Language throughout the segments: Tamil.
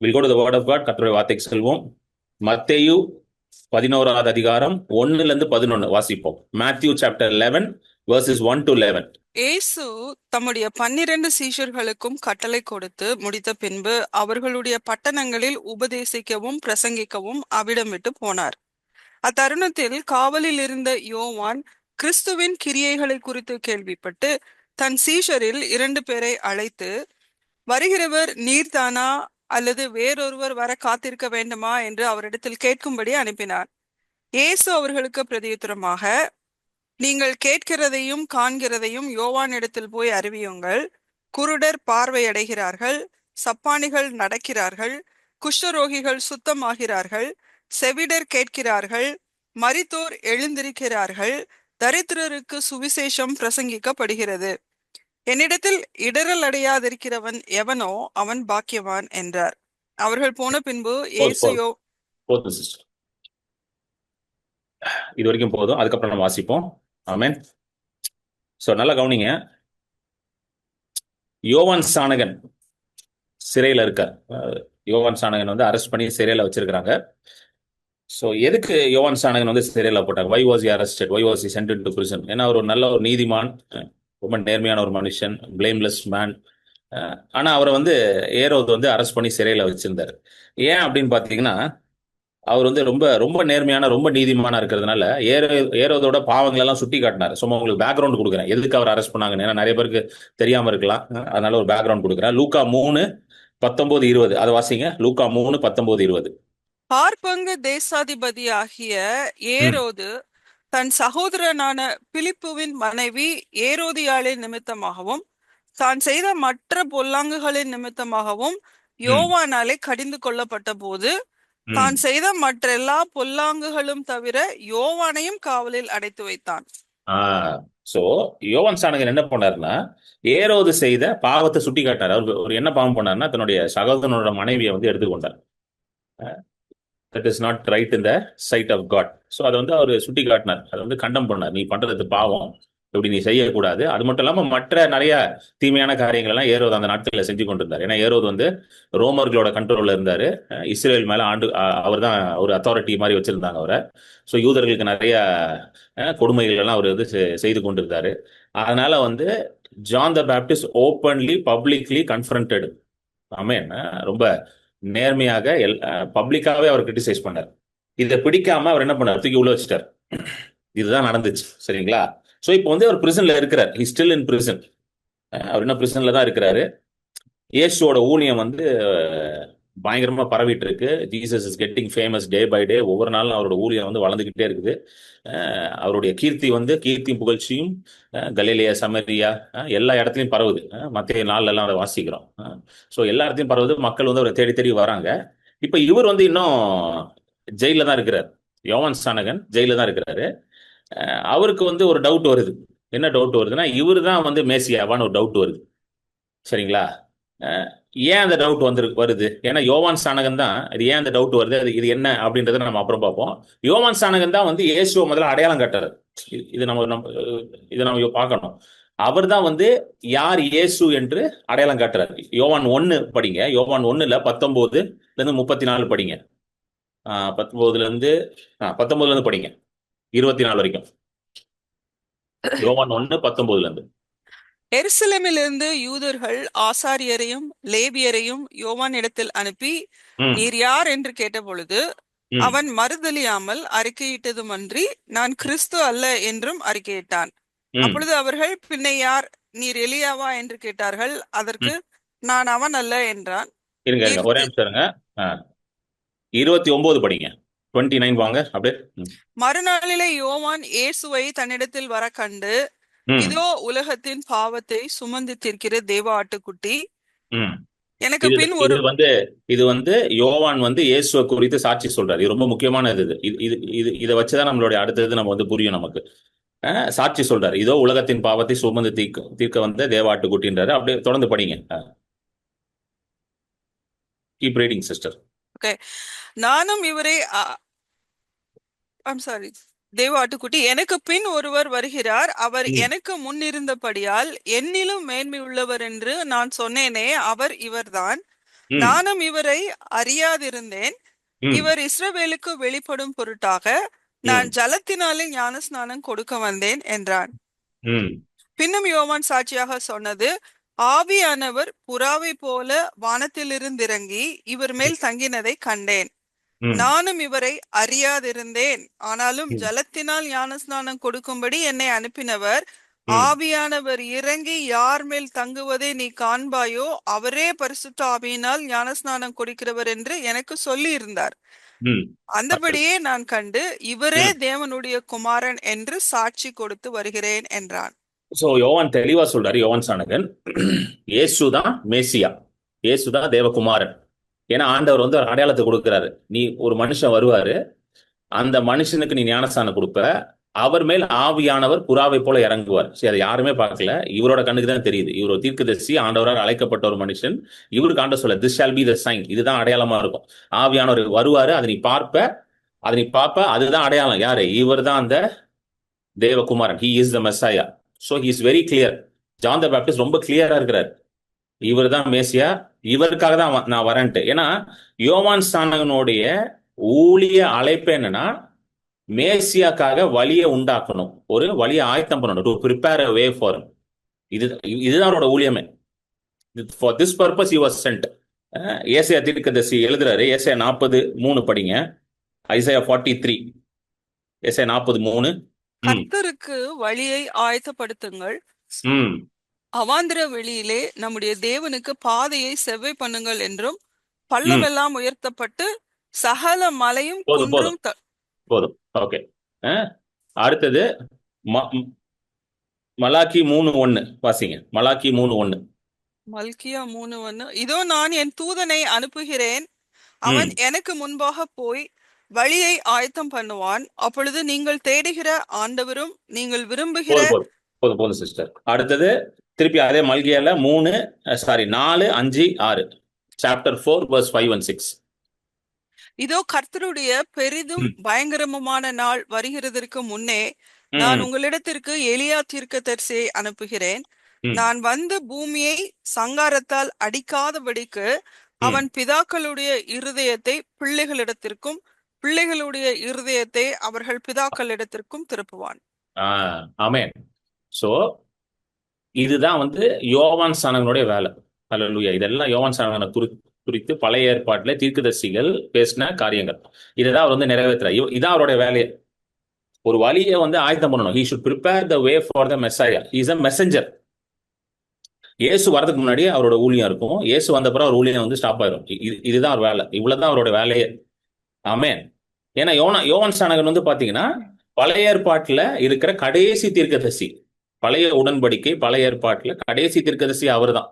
Will go to the word of God. கர்த்தருடைய வார்த்தைக்கு செல்வோம். மத்தேயு 11வது அதிகாரம் 1-11 வாசிப்போம். Matthew chapter 11 verses 1 to 11. இயேசு தம்முடைய 12 சீஷர்களுக்கும் கட்டளை கொடுத்து முடித்த பின்பு அவர்களுடைய பட்டணங்களில் உபதேசிக்கவும் பிரசங்கிக்கவும் அவ்விடம் விட்டு போனார். அத்தருணத்தில் காவலில் இருந்த யோவான் கிறிஸ்துவின் கிரியைகளை குறித்து கேள்விப்பட்டு தன் சீஷரில் 2 பேரை அழைத்து, வருகிறவர் நீர்தானா அல்லது வேறொருவர் வர காத்திருக்க வேண்டுமா என்று அவரிடத்தில் கேட்கும்படி அனுப்பினார். இயேசு அவர்களுக்கு பிரதியுத்தரமாக, நீங்கள் கேட்கிறதையும் காண்கிறதையும் யோவானிடத்தில் போய் அறிவியுங்கள். குருடர் பார்வையடைகிறார்கள், சப்பானிகள் நடக்கிறார்கள், குஷ்டரோகிகள் சுத்தமாகிறார்கள், செவிடர் கேட்கிறார்கள், மரித்தோர் எழுந்திருக்கிறார்கள், தரித்திரருக்கு சுவிசேஷம் பிரசங்கிக்கப்படுகிறது. என்னிடத்தில் இடரல் அடையாதிருக்கிறவன் எவனோ அவன் பாக்கியவான் என்றார். அவர்கள் போன பின்பு இயேசு போதும் சிஸ்டர், இது வரைக்கும் போதும். அதுக்கப்புறம் நம்ம வாசிப்போம். ஆமென். சோ நல்லா கவனிங்க. யோவான் ஸ்நானகன் சிறையில இருக்கார். யோவான் ஸ்நானகன் வந்து அரெஸ்ட் பண்ணி சிறையில வச்சிருக்கிறாங்க. ஸோ எதுக்கு யோவான் ஸ்நானகன் வந்து சிறையில் போட்டாங்க? Why was he arrested, why was he sent to prison? ஏன்னா அவர் ஒரு நல்ல ஒரு நீதிமான், ரொம்ப நேர்மையான ஒரு மனுஷன், பிளேம்லெஸ் மேன். ஆனா அவரை வந்து ஏரோது வந்து அரெஸ்ட் பண்ணி சிறையில வச்சிருந்தாரு. ஏன் அப்படின்னு பாத்தீங்கன்னா, அவர் வந்து ரொம்ப ரொம்ப நேர்மையான, ரொம்ப நீதிமானா இருக்கிறதுனால ஏரோதோட பாவங்கள் எல்லாம் சுட்டி காட்டினார். சும்மா உங்களுக்கு பேக்ரவுண்ட் கொடுக்குறேன் எதுக்கு அவர் அரெஸ்ட் பண்ணாங்கன்னு. ஏன்னா நிறைய பேருக்கு தெரியாம இருக்கலாம், அதனால ஒரு பேக்ரவுண்ட் கொடுக்குறேன். லூக்கா 3:19-20 அதை வாசிங்க. லூக்கா 3:19-20. பார்ப்பங்கு தேசாதிபதியாகிய ஏரோது தன் சகோதரனான பிலிப்புவின் மனைவி ஏரோதியாளின் நிமித்தமாகவும் தான் செய்த மற்ற பொல்லாங்குகளின் நிமித்தமாகவும் யோவானாலே கடிந்து கொள்ளப்பட்ட போது தான் செய்த மற்றெல்லா பொல்லாங்குகளும் தவிர யோவானையும் காவலில் அடைத்து வைத்தான். சோ யோவான் ஸ்நானகன் என்ன பண்ணாருன்னா, ஏரோது செய்த பாவத்தை சுட்டி காட்டார். அவர் என்ன பாவம் பண்ணாருன்னா, தன்னுடைய சகோதரனோட மனைவியை வந்து எடுத்துக்கொண்டார். That is not right in the sight of God. So அதை வந்து அவர் சுட்டி காட்டினார், அதை வந்து கண்டம் பண்ணார். நீ பண்றது பாவம், இப்படி நீ செய்யக்கூடாது. அது மட்டும் இல்லாம மற்ற நிறைய தீமையான காரியங்கள் எல்லாம் ஏரோது அந்த நாட்களில் செஞ்சு கொண்டிருந்தார். ஏன்னா ஏரோது வந்து ரோமர்களோட கண்ட்ரோல்ல இருந்தாரு. இஸ்ரேல் மேல அவர் தான் ஒரு அத்தாரிட்டி மாதிரி வச்சிருந்தாங்க அவரை. ஸோ யூதர்களுக்கு நிறைய கொடுமைகள் எல்லாம் அவர் வந்து செய்து கொண்டிருந்தாரு. அதனால வந்து John the Baptist openly publicly confronted. ஆமென். ரொம்ப நேர்மையாக பப்ளிக்காவே அவர் கிரிட்டிசைஸ் பண்ணார். இதை பிடிக்காம அவர் என்ன பண்ணார், தூக்கி உள்ள வச்சுட்டார். இதுதான் நடந்துச்சு, சரிங்களா? சோ இப்போ வந்து அவர் பிரிசன்ல இருக்கிறார். He still in prison. அவர் என்ன பிரிசன்ல தான் இருக்கிறாரு. இயேசுவோட ஊழியம் வந்து பயங்கரமா பரவிட்டு இருக்கு. Jesus is getting famous day by day. ஒவ்வொரு நாளும் அவரோட ஊழியம் வந்து வளர்ந்துகிட்டே இருக்குது. அவருடைய கீர்த்தியும் புகழ்ச்சியும் கலிலேயா, சமரியா, எல்லா இடத்துலையும் பரவுது. மத்திய நாள்ல எல்லாம் அதை வாசிக்கிறோம். ஸோ எல்லா இடத்துலையும் பரவுது. மக்கள் வந்து அவரை தேடி தேடி வராங்க. இப்ப இவர் வந்து இன்னும் ஜெயில தான் இருக்கிறார். யோவான் ஸ்நானகன் ஜெயில தான் இருக்கிறாரு. அவருக்கு வந்து ஒரு டவுட் வருது. என்ன டவுட் வருதுன்னா, இவர் தான் வந்து மேசியாவான்னு ஒரு டவுட் வருது, சரிங்களா? ஏன் அந்த டவுட் வருது? ஏன்னா யோவான் ஸ்நானகன் தான். இது ஏன் அந்த டவுட் வருது, இது என்ன அப்படின்றத நம்ம அப்புறம் பார்ப்போம். யோவான் ஸ்நானகன் தான் வந்து இயேசுவை முதல்ல அடையாளம் காட்டுறாரு. இது நம்ம பார்க்கணும். அவர் தான் வந்து யார் இயேசு என்று அடையாளம் காட்டுறாரு. யோவான் 1 படிங்க. யோவான் 1ல 19-34 படிங்க. 19 படிங்க, 24 வரைக்கும். யோவான் 1:19. எருசலேமிலிருந்து யூதர்கள் ஆசாரியரையும் லேவியரையும் யோவான் இடத்தில் அனுப்பி, நீர் யார் என்று கேட்ட பொழுது அவன் மறுதலியாமல் அறிக்கையிட்டதுமன்றி நான் கிறிஸ்து அல்ல என்றும் அறிக்கையிட்டான். அப்பொழுது அவர்கள், பின்ன யார், நீர் எலியாவா என்று கேட்டார்கள். அதற்கு நான் அவன் அல்ல என்றான். ஒரே நிமிஷம் 29 படிங்க. 29 வாங்க அப்படியே. மறுநாளிலே யோவான் இயேசுவை தன்னிடத்தில் வர கண்டு, இதோ உலகத்தின் பாவத்தை சுமந்து தீர்க்கிற தேவ ஆட்டுக்குட்டி, எனக்கு பின் இது வந்து யோவான் வந்து இயேசுவை குறித்து சாட்சி சொல்றாரு. இது ரொம்ப முக்கியமானது. இதை வச்சுதான் நம்மளுடைய அடுத்தது நம்ம வந்து புரியும் நமக்கு. சாட்சி சொல்றாரு, இதோ உலகத்தின் பாவத்தை சுமந்து தீர்க்க வந்த தேவாட்டுக்குட்டின்றாரு. அப்படியே தொடர்ந்து படிங்க. Keep reading sister. ஓகே. நானும் இவரே தேவாட்டுக்குட்டி, எனக்கு பின் ஒருவர் வருகிறார், அவர் எனக்கு முன்னிருந்தபடியால் என்னிலும் மேன்மை உள்ளவர் என்று நான் சொன்னேனே, அவர் இவர்தான். ம். நானும் இவரை அறியாதிருந்தேன். ம். இவர் இஸ்ரவேலுக்கு வெளிப்படும் பொருட்டாக நான் ம். ஜலத்தினாலே ஞானஸ்நானம் கொடுக்க வந்தேன் என்றான். ம். பின்னும் யோவான் சாட்சியாக சொன்னது, ஆவியானவர் புறாவை போல வானத்திலிருந்திறங்கி இவர் மேல் தங்கினதை கண்டேன். ம். நானும் இவரை அறியாதிருந்தேன். ஆனாலும் ம். ஜலத்தினால் ஞானஸ்நானம் கொடுக்கும்படி என்னை அனுப்பினவர், ம். ஆவியானவர் இறங்கி யார் மேல் தங்குவதை நீ காண்பாயோ அவரே பரிசுத்த ஆவியினால் ஞானஸ்நானம் கொடுக்கிறவர் என்று எனக்கு சொல்லி இருந்தார். ம். அந்தபடியே நான் கண்டு இவரே ம். தேவனுடைய குமாரன் என்று சாட்சி கொடுத்து வருகிறேன் என்றான். சோ யோவான் தெளிவா சொல்றாரு. யோவான் சாணகன், இயேசுதான் மேசியா, இயேசுதான் தேவகுமாரன். ஏன்னா ஆண்டவர் வந்து ஒரு அடையாளத்தை கொடுக்கிறாரு. நீ ஒரு மனுஷன் வருவாரு, அந்த மனுஷனுக்கு நீ ஞானஸ்தானம் கொடுப்ப, அவர் மேல் ஆவியானவர் புறாவை போல இறங்குவார். சரி, அதை யாருமே பார்க்கல, இவரோட கண்ணுக்கு தான் தெரியுது. இவர் ஒரு தீர்க்கதரிசி, ஆண்டவரால் அழைக்கப்பட்ட ஒரு மனுஷன். இவருக்கு ஆண்டவர் சொல்ல, this shall be the sign, இதுதான் அடையாளமா இருக்கும். ஆவியானவர் வருவாரு, அதை நீ பார்ப்ப, அதுதான் அடையாளம். யாரு? இவர் தான் அந்த தேவகுமாரன். He is the Messiah. So he is very clear. John the Baptist ரொம்ப கிளியரா இருக்கிறார். இவர் தான் மேசியா, இவருக்காக தான் நான் வரேன்ட்டு. ஏன்னா யோவான் ஸ்நானகனுடைய ஊழிய அழைப்பு என்னன்னா, மேசியாக்காக வழியை உண்டாக்கணும், ஒரு வழியை ஆயத்தம் பண்ணணும், to prepare a way for. இதுதான் அவரோட ஊழியமே. For this purpose he was sent. ஏசாயா தீர்க்கதரிசி எழுதுறாரு. ஏசாயா 40:3 படிங்க. ஐசாயா 43, ஏசாயா 40:3. கர்த்தருக்கு வழியை ஆயத்தப்படுத்துங்கள், ம். அவாந்திர வெளியிலே நம்முடைய தேவனுக்கு பாதையை செவ்வை பண்ணுங்கள் என்றும், ம். பள்ளமெல்லாம் உயர்த்தப்பட்டு சகல மலையும் போதும் போதும் குன்றும் போதும். ஓகே. அடுத்தது மலாக்கி 3:1 வாசிங்க. மலாக்கி 3:1. மல்கியா 3:1. இதோ நான் என் தூதனை அனுப்புகிறேன், அவன் எனக்கு முன்பாக போய் வழியை ஆயத்தம் பண்ணுவான். அப்பொழுது நீங்கள் தேடுகிற ஆண்டவரும் நீங்கள் விரும்புகிற போதும் போதும் போதும் போதும் சிஸ்டர். அடுத்தது திருப்பி அதே மல்கியால 4, 5, 6. Chapter 4 verse 5 and 6. இதோ கர்த்தருடைய பெரிதும் பயங்கரமுமான நாள் வருகிறதற்கு முன்னே நான் உங்களிடத்திற்கு எலியா தீர்க்கதரிசியை அனுப்புகிறேன். நான் வந்து பூமியை சங்காரத்தால் அடிக்காதபடிக்கு அவன் பிதாக்களுடைய இருதயத்தை பிள்ளைகளிடத்திற்கும் பிள்ளைகளுடைய இருதயத்தை அவர்கள் பிதாக்களிடத்திற்கும் திருப்புவான். ஆமென். சோ இதுதான் வந்து யோவான் ஸ்நானகனுடைய வேலை. அல்லேலூயா. இதெல்லாம் யோவான் ஸ்நானகனை குறித்து பழைய ஏற்பாட்டிலே தீர்க்கதரிசிகள் பேசின காரியங்கள். இதைதான் அவர் வந்து நிறைவேற்றுறார். இதான் அவருடைய வேலையை. ஒரு வழியை வந்து ஆயத்தம் பண்ணணும். he should prepare the way for the messiah. he is a messenger. இயேசு வரதுக்கு முன்னாடி அவரோட ஊழியம் இருக்கும், இயேசு வந்த பிறகு அவர் ஊழியம் வந்து ஸ்டாப் ஆயிரும். இதுதான் அவர் வேலை. இவ்வளவுதான் அவரோட வேலையே. ஆமென். ஏன்னா யோவான் ஸ்நானகன் வந்து பாத்தீங்கன்னா பழைய ஏற்பாட்டுல இருக்கிற கடைசி தீர்க்கதரிசி. பழைய உடன்படிக்கை, பழைய ஏற்பாட்டுல கடைசி தீர்க்கதரிசி அவர் தான்.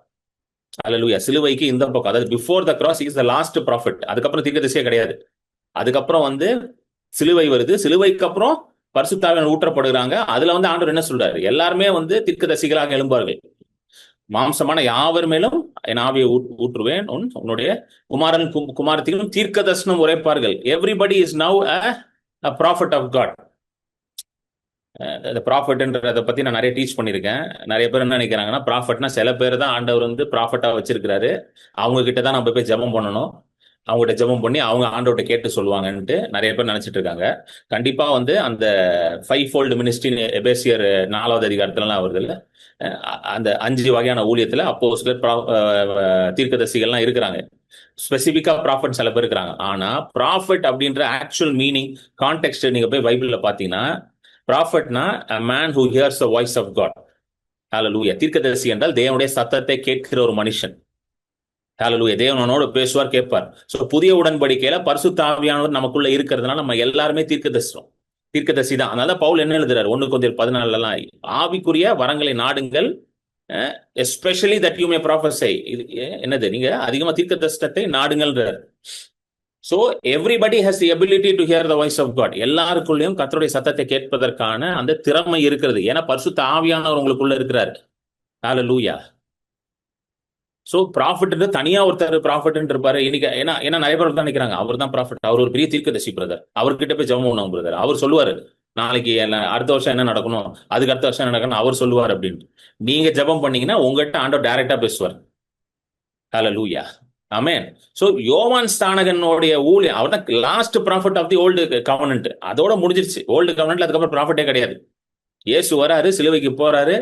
அல்லேலூயா. சிலுவைக்கு இந்த பக்கம், அதாவது before the cross is the last profit. அதுக்கப்புறம் தீர்க்கதரிசியே கிடையாது. அதுக்கப்புறம் வந்து சிலுவை வருது. சிலுவைக்கு அப்புறம் பரிசுத்தாவியானவர் ஊற்றப்படுகிறாங்க. அதுல வந்து ஆண்டவர் என்ன சொல்றாரு? எல்லாருமே வந்து தீர்க்கதரிசிகளாக எழும்பார்கள். மாம்சமான யாவர் மேலும் என் ஆவியை ஊற்றுவேன், உன்னுடைய குமாரன் குமாரத்திலும் தீர்க்க தரிசனம் உரைப்பார்கள். Everybody is now a prophet of God. இந்த ப்ராஃபட்ன்றதை பத்தி நான் நிறைய டீச் பண்ணியிருக்கேன். நிறைய பேர் என்ன நினைக்கிறாங்கன்னா, ப்ராஃபட்னா சில பேர் தான் ஆண்டவர் வந்து ப்ராஃபட்டா வச்சிருக்கிறாரு, அவங்க கிட்ட தான் நம்ம போய் ஜெபம் பண்ணணும், அவங்ககிட்ட ஜெபம் பண்ணி அவங்க ஆண்டவர்கிட்ட கேட்டு சொல்லுவாங்கன்ட்டு நிறைய பேர் நினைச்சிட்டு இருக்காங்க. கண்டிப்பா வந்து அந்த 5-fold மினிஸ்ட்ரி எபேசியர் 4வது அதிகாரத்துலலாம் வருது இல்ல, அந்த 5 வகையான ஊழியத்துல அப்போஸ்தலர், தீர்க்கதரிசிகள்லாம் இருக்கிறாங்க. ஸ்பெசிபிக்கா ப்ராஃபட் சில பேர் இருக்கிறாங்க. ஆனா ப்ராஃபட் அப்படின்ற ஆக்சுவல் மீனிங் கான்டெக்ட் நீங்க போய் பைபிள்ல பாத்தீங்கன்னா, ப்ராஃபட்னா a man who hears the voice of God. ஹalleluya. தீர்க்கதரிசி என்றால் தேவனுடைய சத்தத்தை கேட்கிற ஒரு மனுஷன். ஹalleluya. தேவனோடு பேசுவார், கேட்பார். சோ புதிய உடன்படிக்கையில பரிசுத்த ஆவியானவர் நமக்குள்ள இருக்கிறதுனால நம்ம எல்லாருமே தீர்க்கதரிசி தான். அதனால பவுல் என்ன எழுதுறாரு 1 கொரிந்தியர் 14 ஆவிக்குரிய வரங்களை நாடுங்கள், எஸ்பெஷலி தட் யூ மே ப்ராஃபஸை. இது என்னது? நீங்க அதிகமா தீர்க்கதரிசனத்தை நாடுங்கள்ன்றார். So everybody has the ability to hear the voice of God. எல்லாருக்குள்ளேயும் கர்த்தருடைய சத்தத்தை கேட்பதற்கான அந்த திறமை இருக்கிறது. ஏன்னா பரிசுத்த ஆவியானவர் உங்களுக்குள்ள இருக்கிறார். ஹalleluya. சோ ப்ராஃபட் தனியா ஒருத்தர் ப்ராஃபட் இருப்பாரு இன்னைக்கு. ஏன்னா நிறைய பேர் தான் நினைக்கிறாங்க அவர் தான் ப்ராஃபட், அவர் ஒரு பெரிய தீர்க்கதரிசி பிரதர், அவர்கிட்ட போய் ஜெபம் பண்ணுவோம் பிரதர், அவர் சொல்லுவாரு நாளைக்கு அடுத்த வருஷம் என்ன நடக்கணும், அதுக்கு அடுத்த வருஷம் என்ன நடக்கணும் அவர் சொல்லுவார் அப்படின்ட்டு. நீங்க ஜெபம் பண்ணீங்கன்னா உங்ககிட்ட ஆண்டவர் டைரக்டா பேசுவார். ஹalleluya. ஆமென். சோ யோவான் ஸ்நானகனுடைய ஊழியம், அவர் தான் last prophet of the old covenant. அதோட முடிஞ்சிருச்சு ஓல்டு கவர்னன்ட்ல. அதுக்கப்புறம் ப்ராஃபிட்டே கிடையாது. இயேசு வராரு, சிலுவைக்கு போறாரு,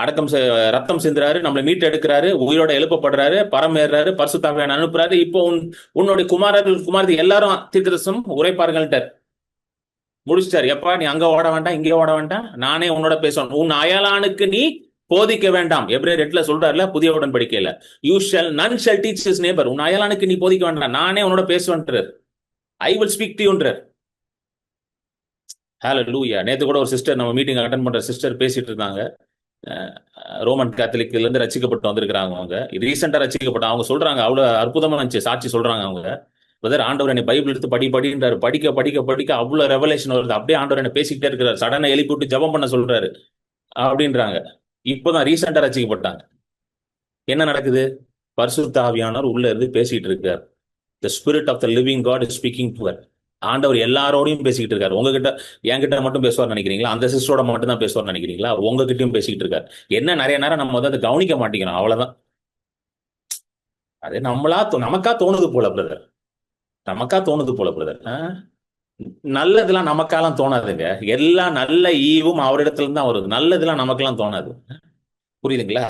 அடக்கம் ரத்தம் சிந்துறாரு, நம்மளை மீட்டு எடுக்கிறாரு, உயிரோட எழுப்பப்படுறாரு, பரம் ஏறாரு, பரிசுத்தாவியான அனுப்புறாரு. இப்போ உன்னுடைய குமாரதி எல்லாரும் தீர்க்கதரிசனம் உரைப்பார்கள்ட்டார். முடிச்சிட்டாரு. எப்பா நீ அங்க ஓட வேண்டாம், இங்கே ஓட வேண்டாம், நானே உன்னோட பேசணும். உன் அயலானுக்கு நீ போதிக்க வேண்டாம். எபிரேயர் 8ல சொல்றாருல, புதிய உடன்படிக்கையில, you shall none shall teach his neighbour. உன் அயலானுக்கு நீ போதிக்க வேண்டாம், நானே உன்னோட பேசுவேன்றார். ஐ வில் ஸ்பீக் டு யூன்றார். ஹalleluya. நேத்து கூட ஒரு சிஸ்டர், நம்ம மீட்டிங் அட்டன் பண்ற சிஸ்டர் பேசிட்டு இருந்தாங்க. ரோமன் கேத்தலிக்ல இருந்து ரசிக்கப்பட்டு வந்திருக்கிறாங்க. அவங்க ரீசெண்டா ரசிக்கப்பட்ட, அவங்க சொல்றாங்க, அவ்வளவு அற்புதமா இருந்துச்சு சாட்சி சொல்றாங்க அவங்க. ஆண்டவர் என்னை பைபிள் எடுத்து படின்றாரு. படிக்க படிக்க படிக்க அவ்வளவு ரெவலேஷன் வருது. அப்படியே ஆண்டவர் என்ன பேசிக்கிட்டே இருக்கிறார். சடனை எழுப்பி விட்டு ஜெபம் பண்ண சொல்றாரு அப்படின்றாங்க. இப்போதான் ரீசெண்டா ரசிக்கப்பட்டாங்க. என்ன நடக்குது? பரிசுத்த ஆவியானவர் உள்ள இருந்து பேசிட்டு இருக்கார். The spirit of the living God is speaking to her. ஆண்டவர் எல்லாரோடையும் பேசிக்கிட்டு இருக்காரு. உங்ககிட்ட, என்கிட்ட மட்டும் பேசுவார் நினைக்கிறீங்களா? அந்த சிஸ்டரோட மட்டும் தான் பேசுவார் நினைக்கிறீங்களா? உங்ககிட்டயும் பேசிக்கிட்டு இருக்காரு. என்ன, நிறைய நேரம் நம்ம வந்து அதை கவனிக்க மாட்டேங்கிறோம், அவ்வளவுதான். அது நமக்கா தோணுது போல பிரதர். நமக்கா தோணுது போல பிரதர். நல்லதெல்லாம் நமக்காலாம் தோணாதுங்க. எல்லா நல்ல ஈவும் அவரிடத்துல இருந்து தான் வருது. நல்லதெல்லாம் நமக்கெல்லாம் தோணாது. புரியுதுங்களா?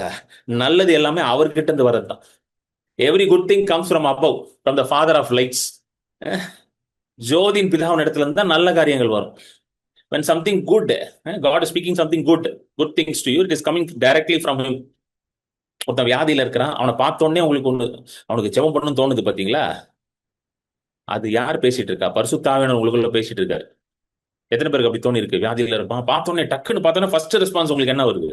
நல்லது எல்லாமே அவர்கிட்ட இருந்து வர்றதுதான். Every good thing comes from above, from the father of lights. ஜோதியின் பிதாவின் இடத்துல இருந்து தான் நல்ல காரியங்கள் வரும். when something good, God is speaking something good things to you, it is coming directly from him. ஒருத்தன் வியாதியில இருக்கிறான், அவனை பார்த்தோன்னே உங்களுக்கு அவனுக்கு ஜெபம் பண்ணணும்னு தோணுது பாத்தீங்களா? அது யார் பேசிட்டு இருக்கா? பரிசுத்த ஆவியானவர் உங்களுக்குள்ள பேசிட்டு இருக்காரு. எத்தனை பேருக்கு அப்படி தோணி இருக்கு? வியாதியில இருப்பான், பார்த்தோன்னே டக்குன்னு பார்த்தோன்னா ஃபர்ஸ்ட் ரெஸ்பான்ஸ் உங்களுக்கு என்ன வருது?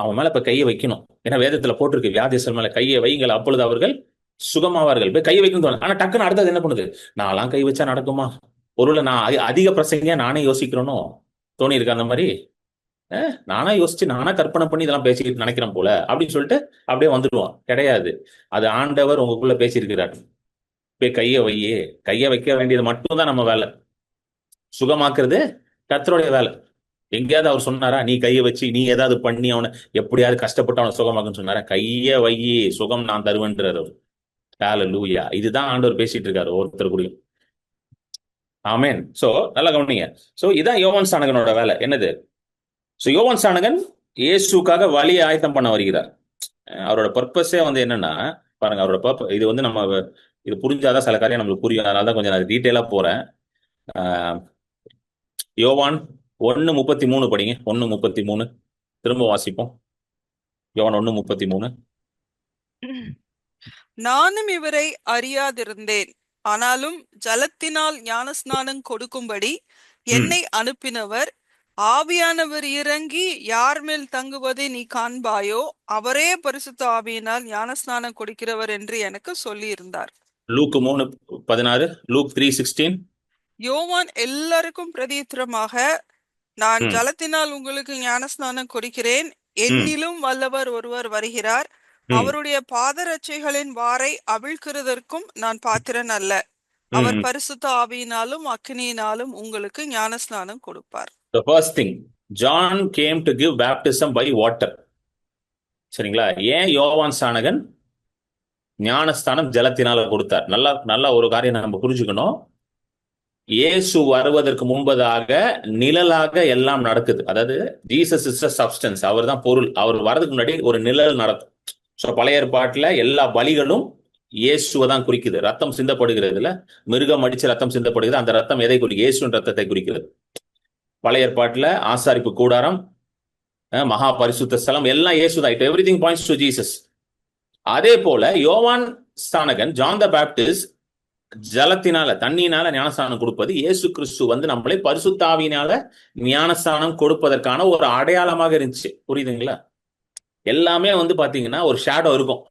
அவன் மேல இப்ப கையை வைக்கணும். ஏன்னா வேதத்துல போட்டிருக்கு, வியாதிஸ்தர் மேல கையை வைங்கள், அப்பொழுது அவர்கள் சுகமாவார்கள். போய் கையை வைக்கணும் தோணும். ஆனா டக்குன்னு அடுத்தது என்ன பண்ணுது? நான்லாம் கை வச்சா நடக்குமா? ஒருவேளை நான் அதிக பிரசங்க நானே யோசிக்கிறேனோ? தோணி இருக்கு அந்த மாதிரி? நானா யோசிச்சு, நானா கற்பனை பண்ணி இதெல்லாம் பேசிக்கிட்டு நினைக்கிறேன் போல அப்படின்னு சொல்லிட்டு அப்படியே வந்துடுவான். கிடையாது. அது ஆண்டவர் உங்களுக்குள்ள பேசியிருக்கிறார். போய் கையை வைக்க வேண்டியது மட்டும்தான் நம்ம வேலை. சுகமாக்குறது கர்த்தருடைய வேலை. எங்கேயாவது அவர் சொன்னாரா, நீ கையை வச்சு நீ ஏதாவது பண்ணி அவனை எப்படியாவது கஷ்டப்பட்டு அவனை சுகமாக்குன்னு சொன்னாரா? கையை வையே, சுகம் நான் தருவேன்றார் அவர். ஹல்லேலூயா. இதுதான் ஆண்டவர் பேசிட்டு இருக்காரு ஒருத்தர் கூடயும். ஆமென். சோ நல்லா கவனிங்க. சோ இதான் யோவான் ஸ்நானகனோட வேலை. என்னது? சோ யோவான் ஸ்நானகன் இயேசுக்காக வழியை ஆயத்தம் பண்ண வருகிறார். அவரோட பர்பஸே வந்து என்னன்னா, பாருங்க, அவரோட பர்பஸ் இது வந்து நம்ம இது புரிஞ்சாதான் சில காரியம் நம்மளுக்கு புரியும். அதனாலதான் கொஞ்சம் நான் டீட்டெயிலா போறேன். யோவான் 1:33 படிங்க. 1:33 திரும்ப வாசிப்போம். யோவான் 1:33. நானும் இவரை அறியாதிருந்தேன், ஆனாலும் ஜலத்தினால் ஞானஸ்நானம் கொடுக்கும்படி என்னை அனுப்பினவர் ஆவியானவர் இறங்கி யார் மேல் தங்குவதை நீ காண்பாயோ அவரே பரிசுத்த ஆவியினால் ஞானஸ்நானம் கொடுக்கிறவர் என்று எனக்கு சொல்லி இருந்தார். Luke 3:16, Luke 3:16. யோவான் எல்லாருக்கும் பிரதித்திரமாக, நான் ஜலத்தினால் உங்களுக்கு ஞானஸ்நானம் கொடுக்கிறேன், என்னிலும் வல்லவர் ஒருவர் வருகிறார், அவருடைய பாதரட்சைகளின் வாரை அவிழ்க்கிறதற்கும் நான் பாத்திரன் அல்ல. அவர் பரிசுத்த ஆவியினாலும் அக்கினியினாலும் உங்களுக்கு ஞானஸ்நானம் கொடுப்பார். The first thing, John came to give baptism by water. சரிங்களா? ஏன் யோவான் ஸ்நானகன் ஞானஸ்தானம் ஜலத்தினால கொடுத்தார்? நல்லா ஒரு காரியம் நம்ம புரிஞ்சுக்கணும். இயேசு வருவதற்கு முன்பதாக நிழலாக எல்லாம் நடக்குது. அதாவது ஜீசஸ் இஸ் a substance, அவர் தான் பொருள். அவர் வரதுக்கு முன்னாடி ஒரு நிழல் நடக்கும். ஸோ பழைய ஏற்பாட்டுல எல்லா பலிகளும் இயேசுவை தான் குறிக்குது. ரத்தம் சிந்தப்படுகிறதுல, மிருகம் அடிச்சு ரத்தம் சிந்தப்படுகிறது. அந்த ரத்தம் எதை குறிக்கும்? இயேசுவின் ரத்தத்தை குறிக்கிறது. பழைய ஏற்பாட்டுல ஆசாரிப்பு கூடாரம், மகா பரிசுத்த ஸ்தலம் எல்லாம் இயேசுதான். It everything points to Jesus. அதே போல யோவான் ஸ்நானகன், ஜான் த பேப்டிஸ்ட், ஜலத்தினால தண்ணியினால ஞானஸ்தானம் கொடுப்பது, இயேசு கிறிஸ்து வந்து நம்மளை பரிசுத்த ஆவியினால ஞானஸ்தானம் கொடுப்பதற்கான ஒரு அடையாளமாக இருந்துச்சு. புரியுதுங்களா? எல்லாமே வந்து பாத்தீங்கன்னா ஒரு ஷேடோ இருக்கும்.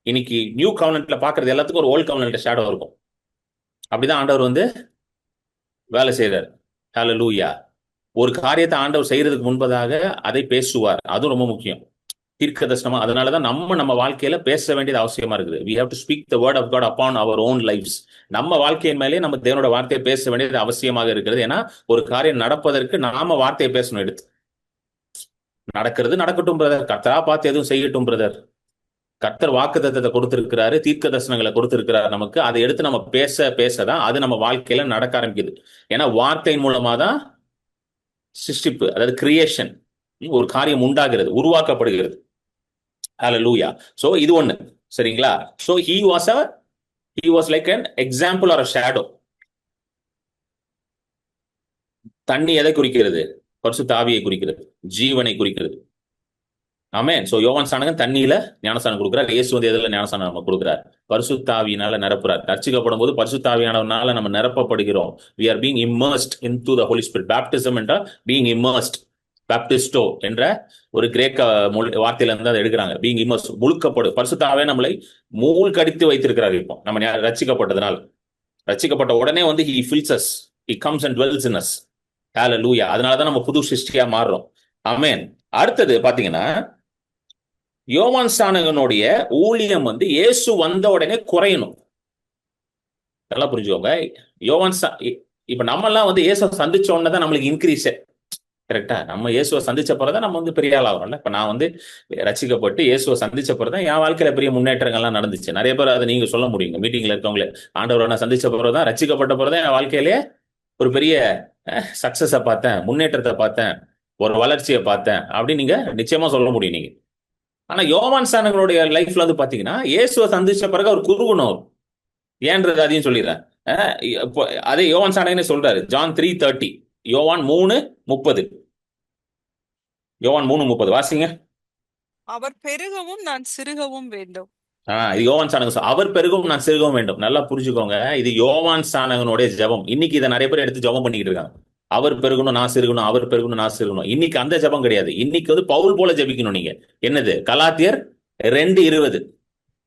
இன்னைக்கு நியூ கவர்னன்ட்ல பாக்குறது எல்லாத்துக்கும் ஒரு ஓல்ட் கவர்னன்ட் ஷேடோ இருக்கும். அப்படிதான் ஆண்டவர் வந்து வேலை செய்யறாரு. ஹல்லேலூயா. ஒரு காரியத்தை ஆண்டவர் செய்யறதுக்கு முன்பதாக அதை பேசுவார். அதுவும் ரொம்ப முக்கியம். தீர்க்கதரிசனமா. அதனாலதான் நம்ம வாழ்க்கையில பேச வேண்டியது அவசியமா இருக்குது. we have to speak the word of God upon our own lives. நம்ம வாழ்க்கையின் மேலே நம்ம தேவனோட வார்த்தையை பேச வேண்டியது அவசியமாக இருக்கிறது. ஏன்னா ஒரு காரியம் நடப்பதற்கு நாம வார்த்தையை பேசணும். எடுத்து நடக்கிறது நடக்கட்டும் பிரதர், கர்த்தரா பார்த்து எதுவும் செய்யட்டும் பிரதர். கர்த்தர் வாக்குத்தத்தத்தை கொடுத்திருக்கிறாரு, தீர்க்க தரிசனங்களை கொடுத்திருக்கிறாரு நமக்கு. அதை எடுத்து நம்ம பேச பேசதான் அது நம்ம வாழ்க்கையில நடக்க ஆரம்பிக்குது. ஏன்னா வார்த்தையின் மூலமா தான் சிருஷ்டிப்பு, அதாவது கிரியேஷன், ஒரு காரியம் உண்டாகிறது, உருவாக்கப்படுகிறது. ஹalleluya. சோ இது ஒண்ணு, சரிங்களா? So he was like an example or a shadow. தண்ணி எதை குறிக்கிறது? பரிசுத்த ஆவியை குறிக்கிறது, ஜீவனை குறிக்கிறது. ஆமென். சோ யோவான் ஸ்நானகன் தண்ணியில ஞானஸ்நானம் கொடுக்கிறார். இயேசு வந்து எதுல ஞானஸ்நானம் நம்ம கொடுக்கிறார்? பரிசுத்த ஆவியினால நிரப்புறார். ரட்சிக்கப்படும் போது பரிசுத்த ஆவியானவர்னால நம்ம நிரப்பப்படுகிறோம். we are being immersed into the holy spirit. baptism என்றால் being immersed, baptisto என்ற ஒரு கிரேக்க வார்த்தையில இருந்து அதை எடுக்கிறாங்க. being immersed, முழுக்கப்படு. பரிசுத்த ஆவியை நம்மளை மூழ்கடித்து வைத்திருக்கிறார். இப்போ நம்ம ரட்சிக்கப்பட்டதுனால, ரட்சிக்கப்பட்ட உடனே வந்து he fills us, he comes and dwells in us. ஹalleluya. அதனாலதான் நம்ம புது சிருஷ்டியா மாறுறோம். ஆமென். அடுத்தது பாத்தீங்கன்னா, யோவான் ஸ்நானகனுடைய ஊழியம் வந்து இயேசு வந்த உடனே குறையணும். நல்லா புரிஞ்சுக்கோங்க. இப்ப நம்ம எல்லாம் வந்து இயேசுவை சந்திச்ச உடனே தான் நம்மளுக்கு இன்க்ரீஸ். கரெக்டா? நம்ம இயேசுவை சந்திச்ச பிறகுதான் நம்ம வந்து பெரிய ஆள் ஆகிறோம்ல. இப்ப நான் வந்து ரசிக்கப்பட்டு இயேசுவை சந்திச்ச பிறகுதான் என் வாழ்க்கையில பெரிய முன்னேற்றங்கள்லாம் நடந்துச்சு. நிறைய பேர் அதை நீங்க சொல்ல முடியுங்க, மீட்டிங்ல இருக்கவங்களே. ஆண்டவரை நான் சந்திச்ச பிறகுதான், ரசிக்கப்பட்ட பிறகுதான் என் வாழ்க்கையிலேயே ஒரு பெரிய சக்சஸை பார்த்தேன், முன்னேற்றத்தை பார்த்தேன், ஒரு வளர்ச்சியை பார்த்தேன் அப்படின்னு நீங்க நிச்சயமா சொல்ல முடியும் நீங்க. ஆனா யோவான் ஸ்நானகனுடைய லைஃப்ல வந்து பாத்தீங்கன்னா, இயேசுவை சந்திச்ச பிறகு அவர் குறுகுணம். ஏன்றது அதையும் சொல்லிடுறேன். அதே யோவான் ஸ்நானகனே சொல்றாரு, ஜான் 3:30, யோவான் 3:30, யோவான் 3:30 வாசிங்க. அவர் பெருகவும் நான் சிறுகவும் வேண்டும். இது யோவான் ஸ்நானகன். அவர் பெருகவும் நான் சிறுகவும் வேண்டும். நல்லா புரிஞ்சுக்கோங்க, இது யோவான் ஸ்நானகனுடைய ஜெபம். இன்னைக்கு இதை நிறைய பேர் எடுத்து ஜெபம் பண்ணிக்கிட்டு இருக்காங்க. அவர் பெருகணும் நான் சிறுகணும், அவர் பெருகணும் நான் சிறுகணும். இன்னைக்கு அந்த ஜெபம் கிடையாது. இன்னைக்கு வந்து பவுல் போல ஜெபிக்கணும் நீங்க. என்னது? கலாத்தியர் 2:20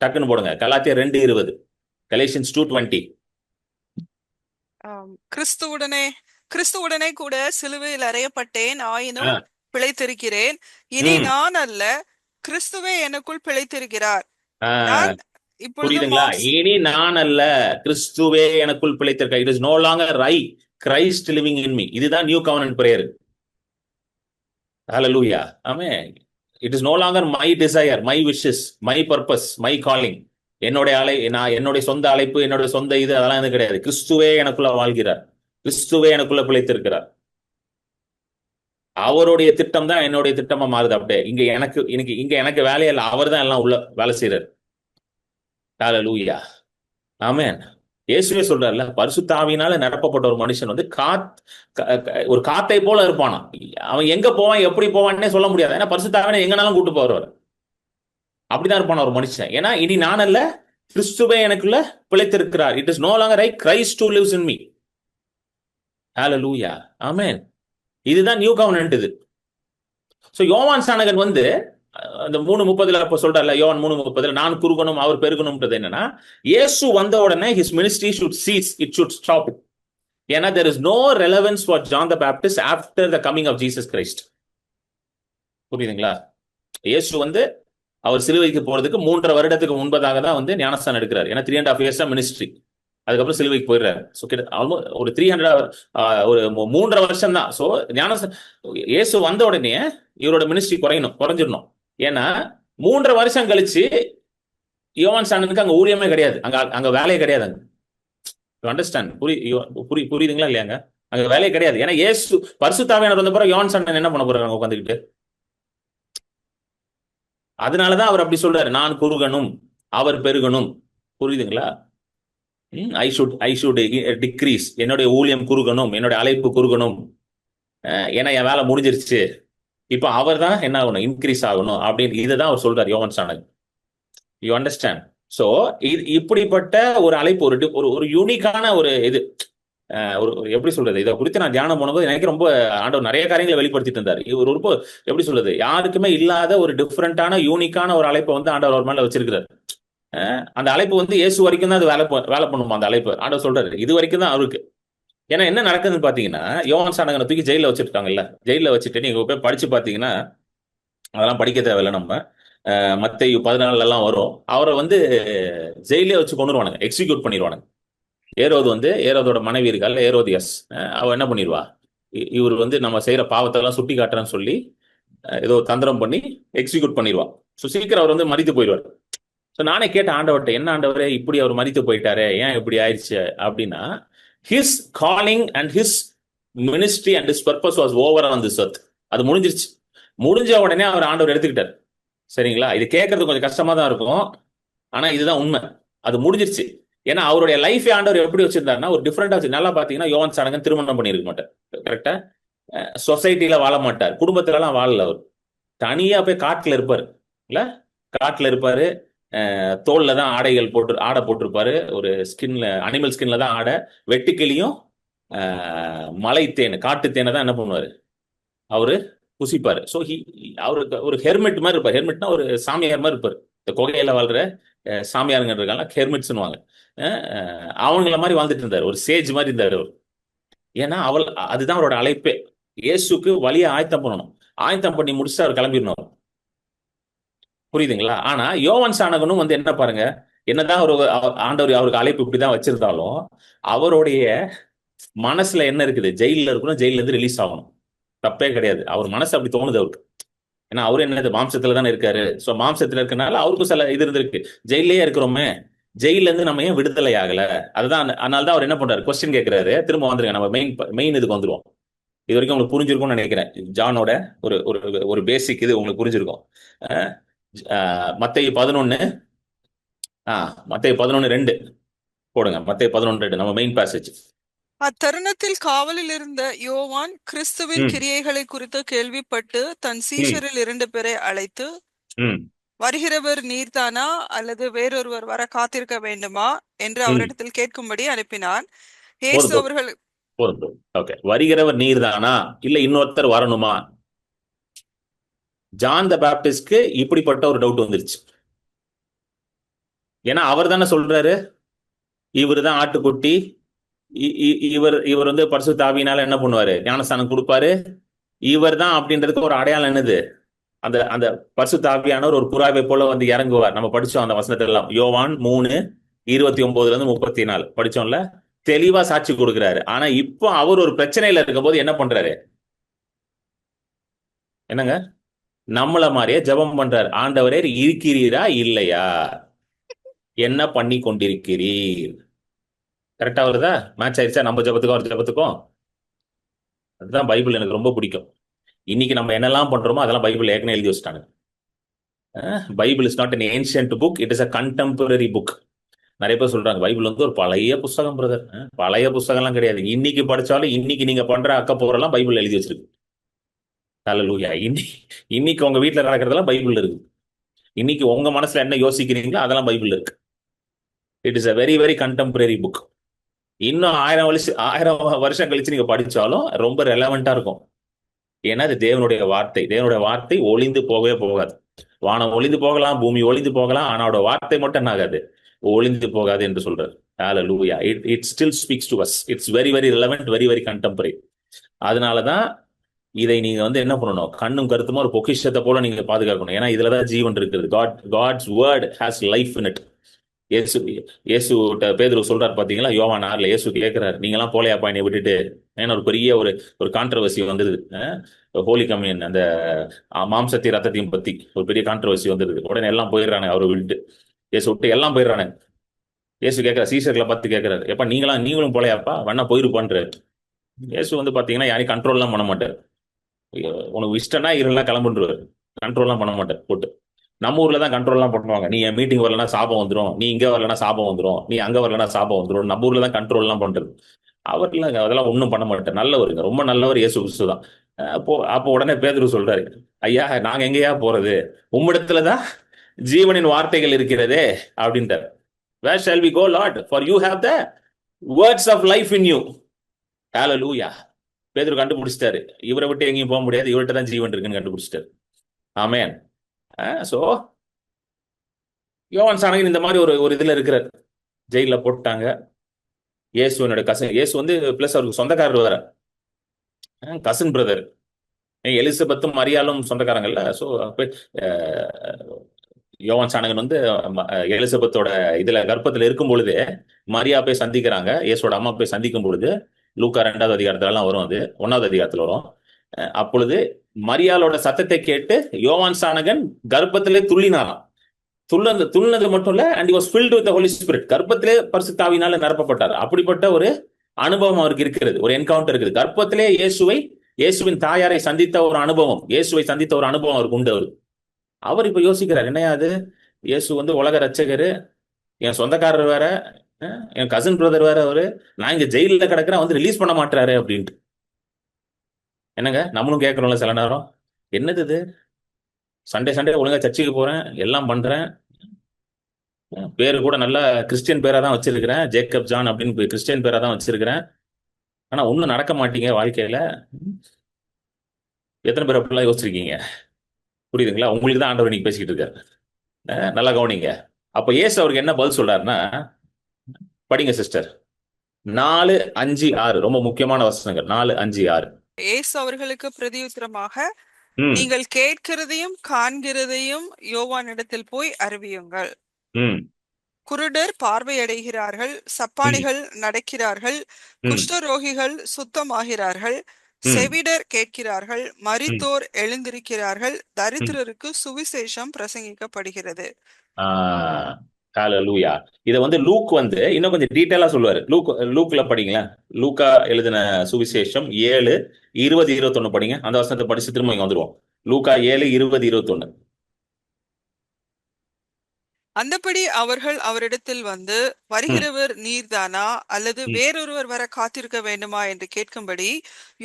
டக்குன்னு போடுங்க. கலாத்தியர் 2:20, கலேஷியன்ஸ் 2:20. கிறிஸ்துவுடனே கூட சிலுவையில் அறையப்பட்டேன், ஆயினும் பிழைத்திருக்கிறேன். இனி நான் அல்ல, கிறிஸ்துவே எனக்குள் பிழைத்திருக்கிறார். புரியுதுங்களா? இனி நான் அல்ல, கிறிஸ்துவே எனக்குள் பிழைத்திருக்கிறார். It is no longer I, Christ living in me. இதுதான் நியூ கவர்னன்ட் பிரேயர். ஹalleluya. ஆமென். It is no longer my desire, my wishes, my purpose, my calling. என்னுடைய சொந்த அழைப்பு, என்னுடைய சொந்த இது, அதெல்லாம் எதுவும் கிடையாது. கிறிஸ்துவே எனக்குள்ள வாழ்கிறார், கிறிஸ்துவே எனக்குள்ள பிழைத்திருக்கிறார். அவருடைய திட்டம் தான் என்னுடைய திட்டமா மாறுது. அப்படியே இங்க எனக்கு வேலையில்லை, அவர் தான் எல்லாம் உள்ள வேலை செய்யறாரு. ஹalleluya. ஆமென். இயேசுவே சொல்றாருல, பரிசுத்த ஆவியினால நிரப்பப்பட்ட ஒரு மனுஷன் வந்து ஒரு காத்தை போல இருப்பானா. அவன் எங்க போவான், எப்படி போவான்னே சொல்ல முடியாது. ஏன்னா பரிசுத்த ஆவியை எங்கனாலும் கூட்டு போறவர். அப்படிதான் இருப்பான ஒரு மனுஷன். ஏன்னா இனி நான் அல்ல, கிறிஸ்துவே எனக்குள்ள பிழைத்திருக்கிறார். It is no longer I, Christ who lives in me. ஹalleluya. ஆமென். இதுதான் நியூ கவர்னன்ட் இது. சோ யோவான் ஸ்நானகன் வந்து அந்த 3:30 அப்ப சொல்றாருல, யோவான் 3:30, நான் குறுகணும் அவர் பெருகணும்ன்றது என்னன்னா, இயேசு வந்த உடனே his ministry should cease, it should stop. ஏன்னா there is no relevance for John the Baptist after the coming of Jesus Christ. புரியுதுங்களா? இயேசு வந்து அவர் சிலுவைக்கு போறதுக்கு 3.5 வருடத்துக்கு முன்பதாக தான் வந்து ஞானஸ்தானம் எடுக்கிறார். ஏன்னா 3.5 years தான் மினிஸ்ட்ரி. அதுக்கப்புறம் சிலுவைக்கு போயிடுறாரு. ஸோ ஆல்மோஸ்ட் ஒரு 3.5 வருஷம் தான். ஸோ இயேசு வந்த உடனே இவரோட மினிஸ்ட்ரி குறைஞ்சிடணும். ஏன்னா 3.5 வருஷம் கழிச்சு யோவான் ஸ்நானனுக்கு அங்க ஊழியமே கிடையாது, அங்க வேலையே கிடையாது. அங்க அண்டர்ஸ்டாண்ட்? புரியுதுங்களா இல்லையாங்க? அங்க வேலையே கிடையாது. ஏன்னா இயேசு பரிசுத்த ஆவியானவர் வந்த பிறகு யோவான் ஸ்நானன் என்ன பண்ண போறாங்க உட்காந்துக்கிட்டு? அதனாலதான் அவர் அப்படி சொல்றாரு, நான் குறுகணும் அவர் பெருகணும். புரியுதுங்களா? ஐ ஷுட் டிக்ரீஸ், என்னுடைய ஊழியம் குறுகணும், என்னுடைய அழைப்பு குறுகணும். ஏன்னா என் வேலை முடிஞ்சிருச்சு, இப்ப அவர் தான் என்ன ஆகணும், இன்க்ரீஸ் ஆகணும் அப்படின்னு. இதுதான் அவர் சொல்றாரு யோவான் ஸ்நானன். You understand? சோ இப்படிப்பட்ட ஒரு அழைப்பு, ஒரு யூனிக்கான ஒரு இது, ஒரு எப்படி சொல்றது, இதை குறித்து நான் தியானம் பண்ணும்போது எனக்கு ரொம்ப ஆண்டவர் நிறைய காரியங்களை வெளிப்படுத்திட்டு இருந்தார். இவர் ஒரு எப்படி சொல்றது, யாருக்குமே இல்லாத ஒரு டிஃப்ரெண்டான யூனிக்கான ஒரு அழைப்பை வந்து ஆண்டவர் அவர் மேல வச்சிருக்கிறார். அந்த அழைப்பு வந்து இயேசு வரைக்கும் தான் அது வேலை பண்ணுமா அந்த அழைப்பு. ஆண்டவர் சொல்றாரு இது வரைக்கும் தான் அவருக்கு. ஏன்னா என்ன நடக்குதுன்னு பாத்தீங்கன்னா, யோவான் ஸ்நானகனை தூக்கி ஜெயில வச்சிருக்காங்கல்ல, ஜெயில வச்சுட்டு நீங்க போய் படிச்சு பாத்தீங்கன்னா, அதெல்லாம் படிக்க தேவையில்லை, நம்ம மத்தேயு 14 வரும். அவரை வந்து ஜெயிலே வச்சு கொண்டுருவானுங்க, எக்ஸிக்யூட் பண்ணிடுவானுங்க. ஏரோதோட மனைவி இருக்கால, ஏரோதியஸ், அவ என்ன பண்ணிடுவா, இவர் வந்து நம்ம செய்யற பாவத்தெல்லாம் சுட்டி காட்டுறேன்னு சொல்லி ஏதோ தந்திரம் பண்ணி எக்ஸிக்யூட் பண்ணிடுவா. ஸோ சீக்கிரம் அவர் வந்து மரித்து போயிடுவார். ஸோ நானே கேட்டேன் ஆண்டவர்கிட்ட, என்ன ஆண்டவரே இப்படி அவர் மரித்து போயிட்டாரே, ஏன் இப்படி ஆயிடுச்சு அப்படின்னா, his calling and his ministry and his purpose was over on this earth. அது முடிஞ்சிருச்சு. முடிஞ்ச உடனே அவர் ஆண்டவர் எடுத்துக்கிட்டார். சரிங்களா? இது கேட்கறது கொஞ்சம் கஷ்டமா தான் இருக்கும், ஆனா இதுதான் உண்மை. அது முடிஞ்சிருச்சு. ஏன்னா அவருடைய லைஃப் ஆண்டவர் எப்படி வச்சிருந்தாருன்னா ஒரு டிஃப்ரெண்டா வச்சு. நல்லா பாத்தீங்கன்னா யோவான் ஸ்நானகன் திருமணம் பண்ணிருக்க மாட்டார். கரெக்டா? சொசைட்டில வாழ மாட்டார், குடும்பத்துல எல்லாம் வாழல. அவர் தனியா போய் காட்டுல இருப்பாரு. இல்ல, காட்டுல இருப்பாரு. தோல்ல தான் ஆடைகள் போட்டு ஆடை போட்டிருப்பாரு. ஒரு ஸ்கின்ல, அனிமல் ஸ்கின்ல தான் ஆடை. வெட்டுக்கிளியும் மலை தேன், காட்டு தேனை தான் என்ன பண்ணுவாரு அவரு புசிப்பாரு. ஸோ அவருக்கு ஒரு ஹெர்மெட் மாதிரி இருப்பார். ஹெர்மெட்னா ஒரு சாமியார் மாதிரி இருப்பார். இந்த குகையில வாழ்ற சாமியாருங்க இருக்காங்க, ஹெர்மெட்ஸ்னுவாங்க. அவங்கள மாதிரி வாழ்ந்துட்டு இருந்தார். ஒரு சேஜ் மாதிரி இருந்தார் அவர். ஏன்னா அதுதான் அவரோட அழைப்பே. இயேசுக்கு வழியை ஆயத்தம் பண்ணணும். ஆயத்தம் பண்ணி முடிச்சுட்டு அவர் கிளம்பிடணும். புரியுதுங்களா? ஆனா யோவான் ஸ்நானகனும் வந்து என்ன பாருங்க, என்னதான் ஒரு ஆண்டவர் அவருக்கு அழைப்பு இப்படிதான் வச்சிருந்தாலும் அவருடைய மனசுல என்ன இருக்குது, ஜெயில இருக்கணும், ஜெயில இருந்து ரிலீஸ் ஆகணும். தப்பே கிடையாது. அவர் மனசு அப்படி தோணுது அவருக்கு. ஏன்னா அவரு என்னது மாம்சத்துல தானே இருக்காரு. ஸோ மாம்சத்துல இருக்கனால அவருக்கும் சில இது இருந்திருக்கு. ஜெயிலே இருக்கிறோமே, ஜெயில இருந்து நம்ம ஏன் விடுதலை ஆகல? அதுதான். அதனால தான் அவர் என்ன பண்றாரு, கொஸ்டின் கேட்கிறாரு. திரும்ப வந்துருங்க, நம்ம மெயின் இதுக்கு வந்துருவோம். இது வரைக்கும் உங்களுக்கு புரிஞ்சிருக்கும்னு நினைக்கிறேன். ஜானோட ஒரு ஒரு ஒரு பேசிக் இது உங்களுக்கு புரிஞ்சிருக்கும். மத்தேயு 11, மத்தேயு 11:2 போடுங்க. மத்தேயு 11:2 நம்ம மெயின் பேசேஜ். அத்தருணத்தில் காவலில் இருந்த யோவான் கிறிஸ்துவின் கிரியைகளை குறித்து கேள்விப்பட்டு தன் சீஷரில் 2 பேரை அழைத்து, வருகிறவர் நீர்தானா அல்லது வேறொருவர் வர காத்திருக்க வேண்டுமா என்று அவரிடத்தில் கேட்கும்படி அனுப்பினான். இயேசு அவர்கள் வருகிறவர் நீர்தானா இல்ல இன்னொருத்தர் வரணுமா? ஜான் த பேப்டிஸ்ட்க்கு இப்படிப்பட்ட ஒரு டவுட் வந்துருச்சு. ஏன்னா அவர் தானே சொல்றாரு, இவர் தான் ஆட்டுக்குட்டி, இவர் வந்து பரிசுத்த ஆவியினால என்ன பண்ணுவாரு, ஞானஸ்தானம் கொடுப்பாரு, இவர் தான் அப்படின்றதுக்கு ஒரு அடையாளம் என்னது, அந்த அந்த பரிசுத்த ஆவியானவர் ஒரு புறாவை போல வந்து இறங்குவார். நம்ம படிச்சோம் அந்த வசனத்துல எல்லாம். யோவான் 3:29-34 படிச்சோம்ல. தெளிவா சாட்சி கொடுக்கிறாரு. ஆனா இப்போ அவர் ஒரு பிரச்சனையில இருக்கும் போது என்ன பண்றாரு, என்னங்க, நம்மள மாதிரியே ஜெபம் பண்றாரு. ஆண்டவரே இருக்கிறீரா இல்லையா, என்ன பண்ணி கொண்டிருக்கிறீர்? கரெக்டா வருதா? மேட்ச் ஆயிடுச்சா நம்ம ஜெபத்துக்கும் அவர் ஜெபத்துக்கும்? அதுதான் பைபிள் எனக்கு ரொம்ப பிடிக்கும். இன்னைக்கு நம்ம என்னெல்லாம் பண்றோமோ அதெல்லாம் பைபிள் ஏற்கனவே எழுதி வச்சுட்டாங்க. Bible is not an ancient book, it is a contemporary book. நிறைய பேர் சொல்றாங்க பைபிள் வந்து ஒரு பழைய புஸ்தகம் பிரதர். பழைய புஸ்தகம்லாம் கிடையாது. இன்னைக்கு படிச்சாலும் இன்னைக்கு நீங்க பண்ற அக்க போறெல்லாம் பைபிள் எழுதி வச்சிருக்கு. ஹல்லேலூயா. இன்னைக்கு உங்க வீட்டுல நடக்கிறதெல்லாம் பைபிள் இருக்கு. இன்னைக்கு உங்க மனசுல என்ன யோசிக்கிறீங்களோ அதெல்லாம் பைபிள் இருக்கு. It is a very very contemporary book. இன்னும் 1000 வருஷம் கழிச்சு நீங்க படிச்சாலும் ரொம்ப ரெலவெண்டா இருக்கும். ஏன்னா அது தேவனுடைய வார்த்தை. தேவனுடைய வார்த்தை ஒளிந்து போகவே போகாது. வானம் ஒளிந்து போகலாம், பூமி ஒளிந்து போகலாம், ஆனா அவரோட வார்த்தை மட்டும் என்ன ஆகாது, ஒளிந்து போகாது என்று சொல்றாரு. ஹல்லேலூயா. It still speaks to us. It's very very relevant, very very contemporary. அதனாலதான் இதை நீங்க வந்து என்ன பண்ணணும், கண்ணும் கருத்துமா ஒரு பொக்கிஷத்தை போல நீங்க பாதுகாக்கணும். ஏன்னா இதுலதான் ஜீவன் இருக்கிறது. God's word has life in it. இயேசு பேதுரு சொல்றாரு பாத்தீங்களா, யோவான் 6 இயேசு கேட்கிறாரு, நீங்க எல்லாம் போலையாப்பா என்னை விட்டுட்டு. ஏன்னா ஒரு பெரிய ஒரு கான்ட்ரவர்சி வந்தது. ஹோலி கம்யூன், அந்த மாம்சத்தையும் ரத்தத்தையும் பத்தி ஒரு பெரிய கான்ட்ரவர்சி வந்தது. உடனே எல்லாம் போயிடுறாங்க அவரை விட்டு, இயேசு விட்டு எல்லாம் போயிடுறாங்க. இயேசு கேட்கிற சீசர்களை பார்த்து கேட்கிறாரு, எப்ப நீங்களும் போலையாப்பா, வேணா போயிருப்பான்றாரு. இயேசு வந்து பாத்தீங்கன்னா யாரையும் கண்ட்ரோல்லாம் பண்ண மாட்டார். உனக்கு இஷ்டம்னா இருலாம் கிளம்புன்றாரு. கண்ட்ரோல்லாம் பண்ண மாட்டார் போட்டு. நம்ம ஊர்ல தான் கண்ட்ரோல்லாம் பண்ணுவாங்க. நீ என் மீட்டிங் வரலன்னா சாபம் வந்துடும், நீ இங்க வரலன்னா சாபம் வந்துடும், நீ அங்க வரலன்னா சாபம் வந்துடும். நம்ம ஊர்ல தான் கண்ட்ரோல்லாம் பண்றது. அவர்ல அதெல்லாம் ஒன்றும் பண்ண மாட்டார். நல்லவருங்க, ரொம்ப நல்லவர் இயேசு கிறிஸ்து தான். அப்போ உடனே பேதுரு சொல்றாரு, ஐயா நாங்க எங்கேயா போறது, உம்மிடத்துலதான் ஜீவனின் வார்த்தைகள் இருக்கிறதே அப்படின்றார். Where shall we go, Lord? For you have the words of life in you. Hallelujah. பேதுரு கண்டுபிடிச்சிட்டாரு, இவரை விட்டு எங்கேயும் போக முடியாது, இவர்கிட்ட தான் ஜீவன் இருக்குன்னு கண்டுபிடிச்சிட்டாரு. ஆமென். சோ யோவான் ஸ்நானகன் இந்த மாதிரி ஒரு இதுல இருக்கிறார். ஜெயில போட்டாங்க. இயேசுவனோட கசின், இயேசு வந்து பிளஸ் அவருக்கு சொந்தக்காரர் வேற, கசின் பிரதர். எலிசபெத்தும் மரியாலும் சொந்தக்காரங்கல்ல. ஸோ யோவான் ஸ்நானகன் வந்து எலிசபெத்தோட இதுல கர்ப்பத்துல இருக்கும் பொழுது மரியா போய் சந்திக்கிறாங்க. இயேசுவோட அம்மா போய் சந்திக்கும் பொழுது, லூக்கா 2வது அதிகாரத்துல எல்லாம் வரும், அது 1வது அதிகாரத்துல வரும். அப்பொழுது மரியாளோட சத்தத்தை கேட்டு யோவான் ஸ்நானகன் கர்ப்பத்திலே துள்ளினாராம். துள்ளது மட்டும் இல்ல, and was filled with holy spirit, கர்ப்பத்திலே பரிசுத்த ஆவியினால நிரப்பப்பட்டார். அப்படிப்பட்ட ஒரு அனுபவம் அவருக்கு இருக்கிறது, ஒரு என்கவுண்டர் இருக்குது. கர்ப்பத்திலே இயேசுவின் தாயாரை சந்தித்த ஒரு அனுபவம், இயேசுவை சந்தித்த ஒரு அனுபவம் அவருக்கு உண்டு. அவர் இப்ப யோசிக்கிறார், என்னையா அது, இயேசு வந்து உலக ரட்சகரு, என் சொந்தக்காரர் வேற, என் கசின் பிரதர் வேற, அவரு நான் இங்க ஜெயில கிடக்குறேன், வந்து ரிலீஸ் பண்ண மாட்டாரு அப்படின்ட்டு. என்னங்க நம்மளும் கேட்கறோம்ல சில நேரம், என்னது இது, சண்டே ஒழுங்கா சர்ச்சுக்கு போறேன், எல்லாம் பண்றேன், பேரு கூட நல்ல கிறிஸ்டியன் பேரா தான் வச்சிருக்கிறேன், ஜேக்கப் ஜான் அப்படின்னு கிறிஸ்டியன் பேரா தான் வச்சிருக்கிறேன், ஆனா ஒன்னும் நடக்க மாட்டீங்க வாழ்க்கையில. எத்தனை பேர் அப்படிலாம் யோசிச்சிருக்கீங்க? புரியுதுங்களா? உங்களுக்கு தான் ஆண்டவர் இன்னைக்கு பேசிக்கிட்டு இருக்காரு. நல்லா கவனிங்க. அப்ப இயேசு அவருக்கு என்ன பதில் சொல்றாருன்னா, படிங்க சிஸ்டர், 4, 5, 6 ரொம்ப முக்கியமான வசனங்கள். 4, 5, 6. இயேசு அவர்களுக்கு பிரதியுத்தரமாக, நீங்கள் கேட்கிறதையும் காண்கிறதையும் யோவானிடத்தில் போய் அறிவியுங்கள். குருடர் பார்வையடைகிறார்கள், சப்பானிகள் நடக்கிறார்கள், குஷ்டரோகிகள் சுத்தமாகிறார்கள், செவிடர் கேட்கிறார்கள், மரித்தோர் எழுந்திருக்கிறார்கள், தரித்திரருக்கு சுவிசேஷம் பிரசங்கிக்கப்படுகிறது. ஹல்லேலூயா. இத வந்து லூக் வந்து இன்னும் கொஞ்சம் டீடைலா சொல்லுவாரு. லூக்ல படிங்களேன். லூக்கா எழுதின சுவிசேஷம் 7, 20, 21 படிங்க. அந்த வசனத்தை படிச்சு திரும்ப இங்க வந்துருவோம். லூக்கா 7, 20, 21. அந்தபடி அவர்கள் அவரிடத்தில் வந்து, வருகிறவர் நீர்தானா, அல்லது வேறொருவர் வர காத்திருக்க வேண்டுமா என்று கேட்கும்படி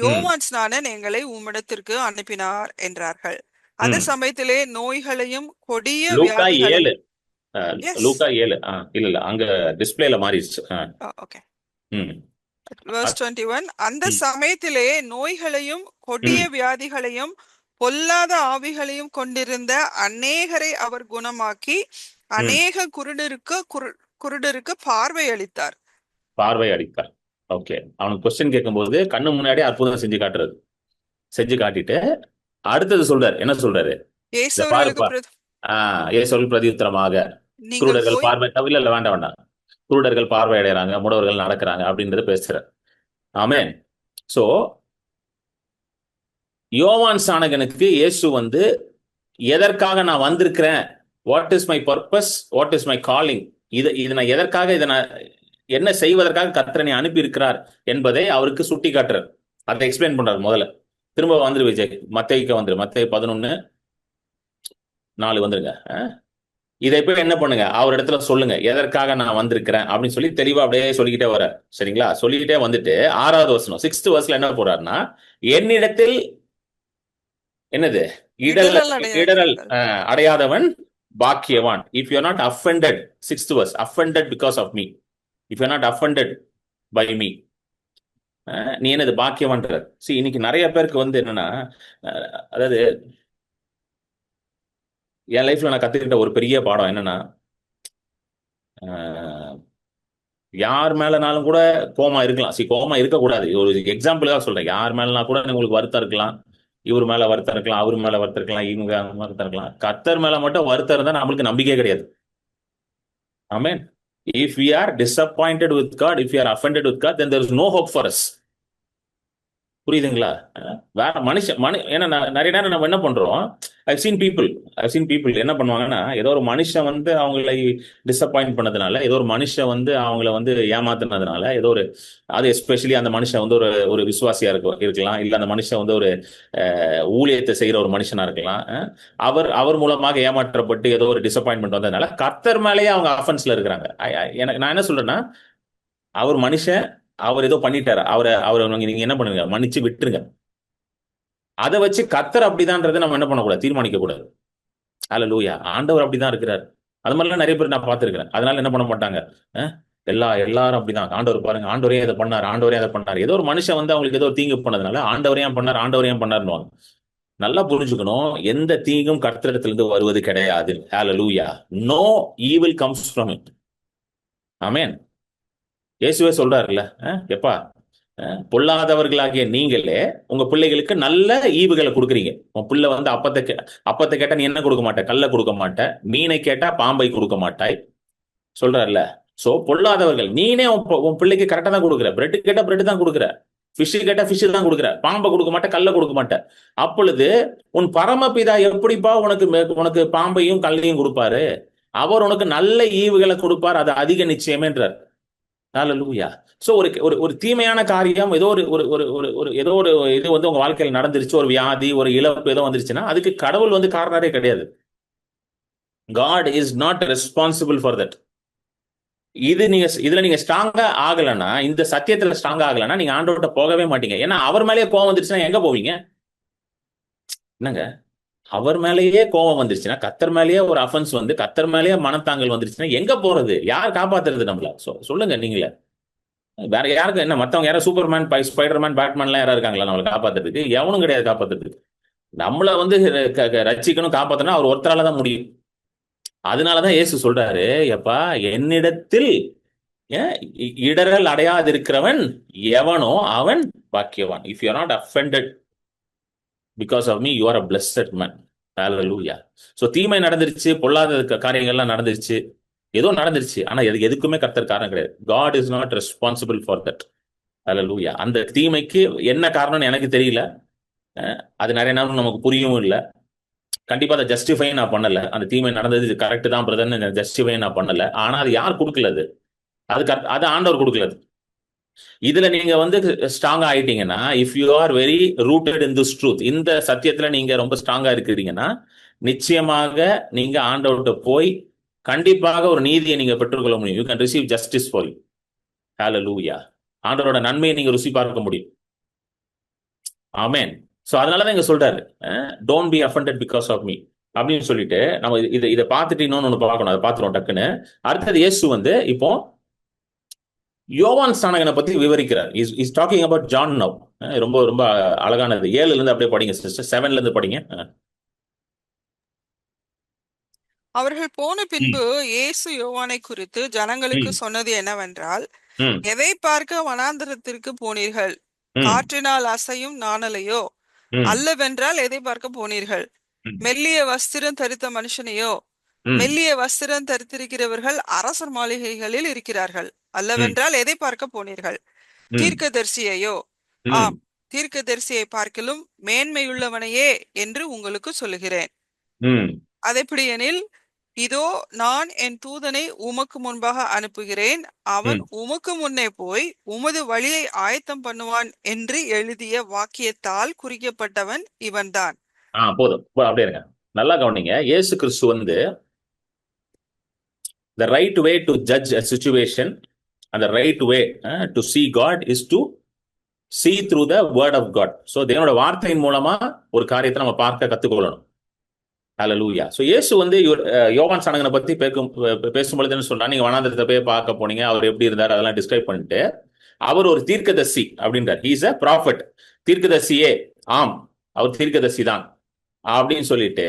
யோவான் ஸ்நானன் எங்களை உம்மிடத்திற்கு அனுப்பினார் என்றார்கள். அந்த சமயத்திலே நோய்களையும் கொடிய வியாதிகளையும் லூக்கா 7 இல்ல அங்க டிஸ்பிளேல மாறிடுச்சு. ஓகே. Verse 21, அந்த சமயத்திலே நோய்களையும் கொடிய வியாதிகளையும் பொல்லாத ஆவிகளையும் கொண்டிருந்த அநேகரை அவர் குணமாக்கி அநேக குருடருக்கு பார்வை அளித்தார். ஓகே. அவனுக்கு கொஸ்டின் கேட்கும்போது கண்ணு முன்னாடி அற்புதம் செஞ்சு காட்டுறது, செஞ்சு காட்டிட்டு அடுத்தது சொல்றாரு. என்ன சொல்றாரு? இயேசுவுக்கு பிரதியுத்தரமாக குருடர்கள் பார்வை, இல்ல வேண்டாம், குருடர்கள் பார்வை அடைகிறாங்க, முடவர்கள் நடக்கிறாங்க அப்படின்றது பேசுறார். ஆமென். சோ யோவான் ஸ்நானகனுக்கு இயேசு வந்து எதற்காக நான் வந்திருக்கிறேன், what is my purpose, what is my calling, இது நான் எதற்காக, இதை நான் என்ன செய்வதற்காக கர்த்தர் என்னை அனுப்பி இருக்கிறார் என்பதை அவருக்கு சுட்டி காட்டுறார். அதை எக்ஸ்பிளைன் பண்றாரு. முதல்ல திரும்ப வந்துரு விஜய், மத்தேயுக்கு வந்துரு, மத்தேயு 11:4 வந்துருங்க. இதை போய் என்ன பண்ணுங்க, அவர் இடத்துல சொல்லுங்க, எதற்காக நான் வந்திருக்கிறேன் அப்படின்னு சொல்லி தெளிவா அப்படியே சொல்லிக்கிட்டே வர. சரிங்களா? சொல்லிக்கிட்டே வந்துட்டு 6வது வசனம் 6th verseல என்ன போறாருன்னா, என்னிடத்தில் என்னது இடரல் அடையாதவன் பாக்கியவான். If you are not offended, 6th verse, offended because of me, if you are not offended by me, நீ என்னது பாக்கியவான்ற. இன்னைக்கு நிறைய பேருக்கு வந்து என்னன்னா, அதாவது என் லைஃப்ல நான் கத்துக்கிட்ட ஒரு பெரிய பாடம் என்னன்னா, யார் மேலனாலும் கூட கோமா இருக்கலாம். கோமா இருக்கக்கூடாது. ஒரு எக்ஸாம்பிளுக்காக சொல்றேன். யார் மேலனா கூட உங்களுக்கு வருத்தம் இருக்கலாம், இவர் மேல வருத்தம் இருக்கலாம், அவர் மேல வருத்தம் இருக்கலாம், இவங்க வருத்தம் இருக்கலாம். கர்த்தர் மேல மட்டும் வருத்தம் இருந்தா நம்மளுக்கு நம்பிக்கையே கிடையாது. ஆமென். If we are disappointed with God, if we are offended with God, then there is no hope for us. புரியுதுங்களா? வேற ஏன்னா நிறைய நேரம் நம்ம என்ன பண்றோம், I've seen people என்ன பண்ணுவாங்கன்னா, ஏதோ ஒரு மனுஷன் வந்து அவங்களை டிசப்பாயிண்ட் பண்ணதுனால, ஏதோ ஒரு மனுஷன் வந்து அவங்கள வந்து ஏமாத்தினதுனால, ஏதோ ஒரு, அது எஸ்பெஷலி அந்த மனுஷன் வந்து ஒரு விசுவாசியா இருக்கலாம், இல்ல அந்த மனுஷன் வந்து ஒரு ஊழியத்தை செய்யற ஒரு மனுஷனா இருக்கலாம். அவர் மூலமாக ஏமாற்றப்பட்டு ஏதோ ஒரு டிசப்பாயின்மெண்ட் வந்ததுனால கர்த்தர் மேலேயே அவங்க அஃபென்ஸ்ல இருக்கிறாங்க. நான் என்ன சொல்றேன்னா, அவர் மனுஷன், அவர் ஏதோ பண்ணிட்டாரு, அவரை நீங்க என்ன பண்ணுங்க, மன்னிச்சு விட்டுருங்க. அதை வச்சு கர்த்தர் அப்படிதான்றதை நம்ம என்ன பண்ணக்கூடாது, தீர்மானிக்க கூடாது. ஹல்லேலூயா. ஆண்டவர் அப்படிதான் இருக்கிறார். அது மாதிரிலாம் நிறைய பேர் நான் பார்த்திருக்கிறேன். அதனால என்ன பண்ண மாட்டாங்க, எல்லாரும் அப்படிதான், ஆண்டவர் பாருங்க, ஆண்டவரே அதை பண்ணார். ஏதோ ஒரு மனுஷன் வந்து அவங்களுக்கு ஏதோ தீங்கு பண்ணதுனால ஆண்டவரே பண்ணாருன்னு. நல்லா புரிஞ்சுக்கணும், எந்த தீங்கும் கர்த்தரிடத்திலிருந்து வருவது கிடையாது. ஹல்லேலூயா. No evil comes from it. ஆமென். இயேசுவே சொல்றாருல்ல, எப்பா, பொல்லாதவர்களாகிய நீங்களே உங்க பிள்ளைகளுக்கு நல்ல ஈவுகளை கொடுக்குறீங்க. உன் பிள்ளை வந்து அப்பத்தை கேட்டா நீ என்ன கொடுக்க மாட்ட, கல்ல கொடுக்க மாட்ட, மீனை கேட்டா பாம்பை கொடுக்க மாட்டாய் சொல்றாருல்ல. சோ பொல்லாதவர்கள், நீனே உன் பிள்ளைக்கு கரெக்டா தான் கொடுக்குற, பிரெட் கேட்டா பிரெட் தான் கொடுக்குற, ஃபிஷ் கேட்டா ஃபிஷ் தான் கொடுக்குற, பாம்பை கொடுக்க மாட்ட, கல்ல கொடுக்க மாட்ட. அப்பொழுது உன் பரமபிதா எப்படிப்பா உனக்கு பாம்பையும் கல்லையும் கொடுப்பாரு? அவர் உனக்கு நல்ல ஈவுகளை கொடுப்பார், அது அதிக நிச்சயமேன்றார். ஹல்லேலூயா. சோ ஒரு ஒரு ஒரு தீமையான காரியம், ஏதோ ஒரு ஒரு ஒரு ஒரு ஒரு ஏதோ ஒரு இது வந்து உங்க வாழ்க்கையில் நடந்துருச்சு, ஒரு வியாதி, ஒரு இழப்பு ஏதோ வந்துருச்சுன்னா அதுக்கு கடவுள் வந்து காரணரே கிடையாது. God is not responsible for that. இதுல நீங்க ஸ்ட்ராங்கா ஆகலன்னா, இந்த சத்தியத்துல ஸ்ட்ராங்கா ஆகலன்னா நீங்க ஆண்டவர்கிட்ட போகவே மாட்டீங்க. ஏன்னா அவர் மேலேயே கோவம் வந்துருச்சுன்னா எங்க போவீங்க? என்னங்க, அவர் மேலேயே கோவம் வந்துருச்சுன்னா, கத்தர் மேலேயே ஒரு அஃபென்ஸ் வந்து கத்தர் மேலேயே மனத்தாங்கல் வந்துருச்சுன்னா எங்க போறது? யார் காப்பாத்துறது நம்மள? சொல்லுங்க நீங்களே. வேற யாருக்கு என்ன, மத்தவங்க யாரும் சூப்பர்மேன், ஸ்பைடர்மேன், பேட்மேன்லாம் யாரா இருக்காங்களா நம்மளை காப்பாத்துறதுக்கு? எவனும் கிடையாது காப்பாத்துறதுக்கு. நம்மள வந்து ரட்சிக்கணும், காப்பாத்தணும் அவர் ஒருத்தரால தான் முடியும். அதனாலதான் இயேசு சொல்றாரு, எப்பா என்னிடத்தில் இடரல் அடையாதிருக்கிறவன் எவனோ அவன் பாக்கியவான். If you are not offended because of me, you are a blessed man. Hallelujah. So தீமை நடந்துருச்சு, பொல்லாத காரியங்கள்லாம் நடந்துருச்சு, ஏதோ நடந்துருச்சு, ஆனா எதுக்குமே கர்த்தர் காரணம் கிடையாது. God is not responsible for that. ஹல்லேலூயா. அந்த தீமைக்கு என்ன காரணம்னு எனக்கு தெரியல, அது நிறைய நேரம் நமக்கு புரியவும் இல்லை. கண்டிப்பா அதை ஜஸ்டிஃபை நான் பண்ணல. அந்த தீமை நடந்தது கரெக்ட் தான் பிரதர்ன்னு ஜஸ்டிஃபை நான் பண்ணல. ஆனா அது யார் கொடுக்கலது? அது ஆண்டவர் கொடுக்கலது. இதுல நீங்க வந்து ஸ்ட்ராங்கா ஆயிட்டீங்கன்னா, if you are very rooted in this truth, இந்த சத்தியத்துல நீங்க ரொம்ப ஸ்ட்ராங்கா இருக்கிறீங்கன்னா, நிச்சயமாக நீங்க ஆண்டவர்கிட்ட போய் கண்டிப்பாக ஒரு நீதியை நீங்க பெற்றுக்கொள்ள முடியும். You can receive justice for you. ஹல்லேலூயா. ஆண்டவரோட நன்மையை நீங்க ருசி பார்க்க முடியும். ஆமென். சோ அதனாலதான் இங்க சொல்றாரு, don't be offended because of me அப்படின்னு சொல்லிட்டு, நம்ம இதை பார்த்துட்டு இன்னொன்னு ஒண்ணு பார்க்கணும். அதை பார்த்துருவோம் டக்குன்னு. அடுத்தது இயேசு வந்து இப்போ யோவான் ஸ்நானகனை பத்தி விவரிக்கிறார். Is talking about John now. ரொம்ப ரொம்ப அழகானது. 7ல இருந்து அப்படியே படிங்க சிஸ்டர், 7ல இருந்து படிங்க. அவர்கள் போன பின்பு இயேசு யோவானை குறித்து ஜனங்களுக்கு சொன்னது என்னவென்றால், எதை பார்க்க வனாந்தரத்திற்கு போனீர்கள்? காற்றினால் அசையும் நாணலையோ? அல்லவென்றால் எதை பார்க்க போனீர்கள்? மெல்லிய வஸ்திரம் தரித்த மனுஷனையோ? மெல்லிய வஸ்திரம் தரித்திருக்கிறவர்கள் அரசர் மாளிகைகளில் இருக்கிறார்கள். அல்லவென்றால் எதை பார்க்க போனீர்கள்? தீர்க்கதரிசியையோ? ஆம், தீர்க்கதரிசியை பார்க்கிலும் மேன்மையுள்ளவனையே என்று உங்களுக்கு சொல்லுகிறேன். அதெப்படி எனில், இதோ நான் என் தூதனை உமக்கு முன்பாக அனுப்புகிறேன், அவன் உமக்கு முன்னே போய் உமது வழியை ஆயத்தம் பண்ணுவான் என்று எழுதிய வாக்கியத்தால் குறிக்கப்பட்டவன் இவன்தான். போதும், அப்படியே இருங்க. நல்லா கவனிங்க. இயேசு கிறிஸ்து வந்து the right way to judge a situation and the right way to see God is to see through the word of God. So தேவனோட வார்த்தையின் மூலமா ஒரு காரியத்தை நம்ம பார்க்க கத்துக்கொள்ளணும். ஹல்லேலூயா. சோ இயேசு வந்து யோவான் ஸ்நானகனை பத்தி பேசும்பொழுது என்ன சொல்றா, நீங்க வனாந்தரத்தை போய் பார்க்க போனீங்க, அவர் எப்படி இருந்தார் அதெல்லாம் டிஸ்கிரைப் பண்ணிட்டு, அவர் ஒரு தீர்க்கதரிசி அப்படின்றார். He is a prophet. தீர்க்கதரிசியே, ஆம் அவர் தீர்க்கதரிசி தான் அப்படின்னு சொல்லிட்டு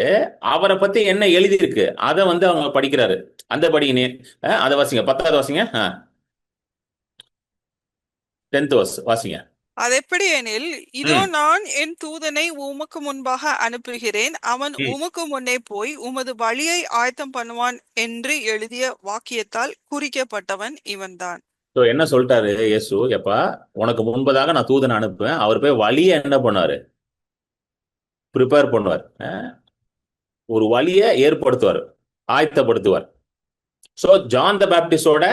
அவரை பத்தி என்ன எழுதி இருக்கு அதை வந்து அவங்க படிக்கிறாரு. அந்த படிங்க, அதை வாசிங்க. 10வது வாசிங்க. 10th verse வாசிங்க. அதெப்படி எனில், இதோ நான் என் தூதனை உமக்கு முன்பாக அனுப்புகிறேன், அவன் உமக்கு முன்னே போய் உமது வழியை ஆயத்தம் பண்ணுவான் என்று எழுதிய வாக்கியத்தால் குறிக்கப்பட்டவன் இவன்தான். என்ன சொல்லிட்டாரு இயேசு? எப்பா உனக்கு முன்பதாக நான் தூதனை அனுப்புவேன், அவர் போய் வழியை என்ன பண்ணாரு? ப்ரிப்பேர் பண்ணுவார். ஒரு வழியை ஏற்படுத்துவார், ஆயத்தப்படுத்துவார். சோ ஜான் த பேப்டிஸ்டோட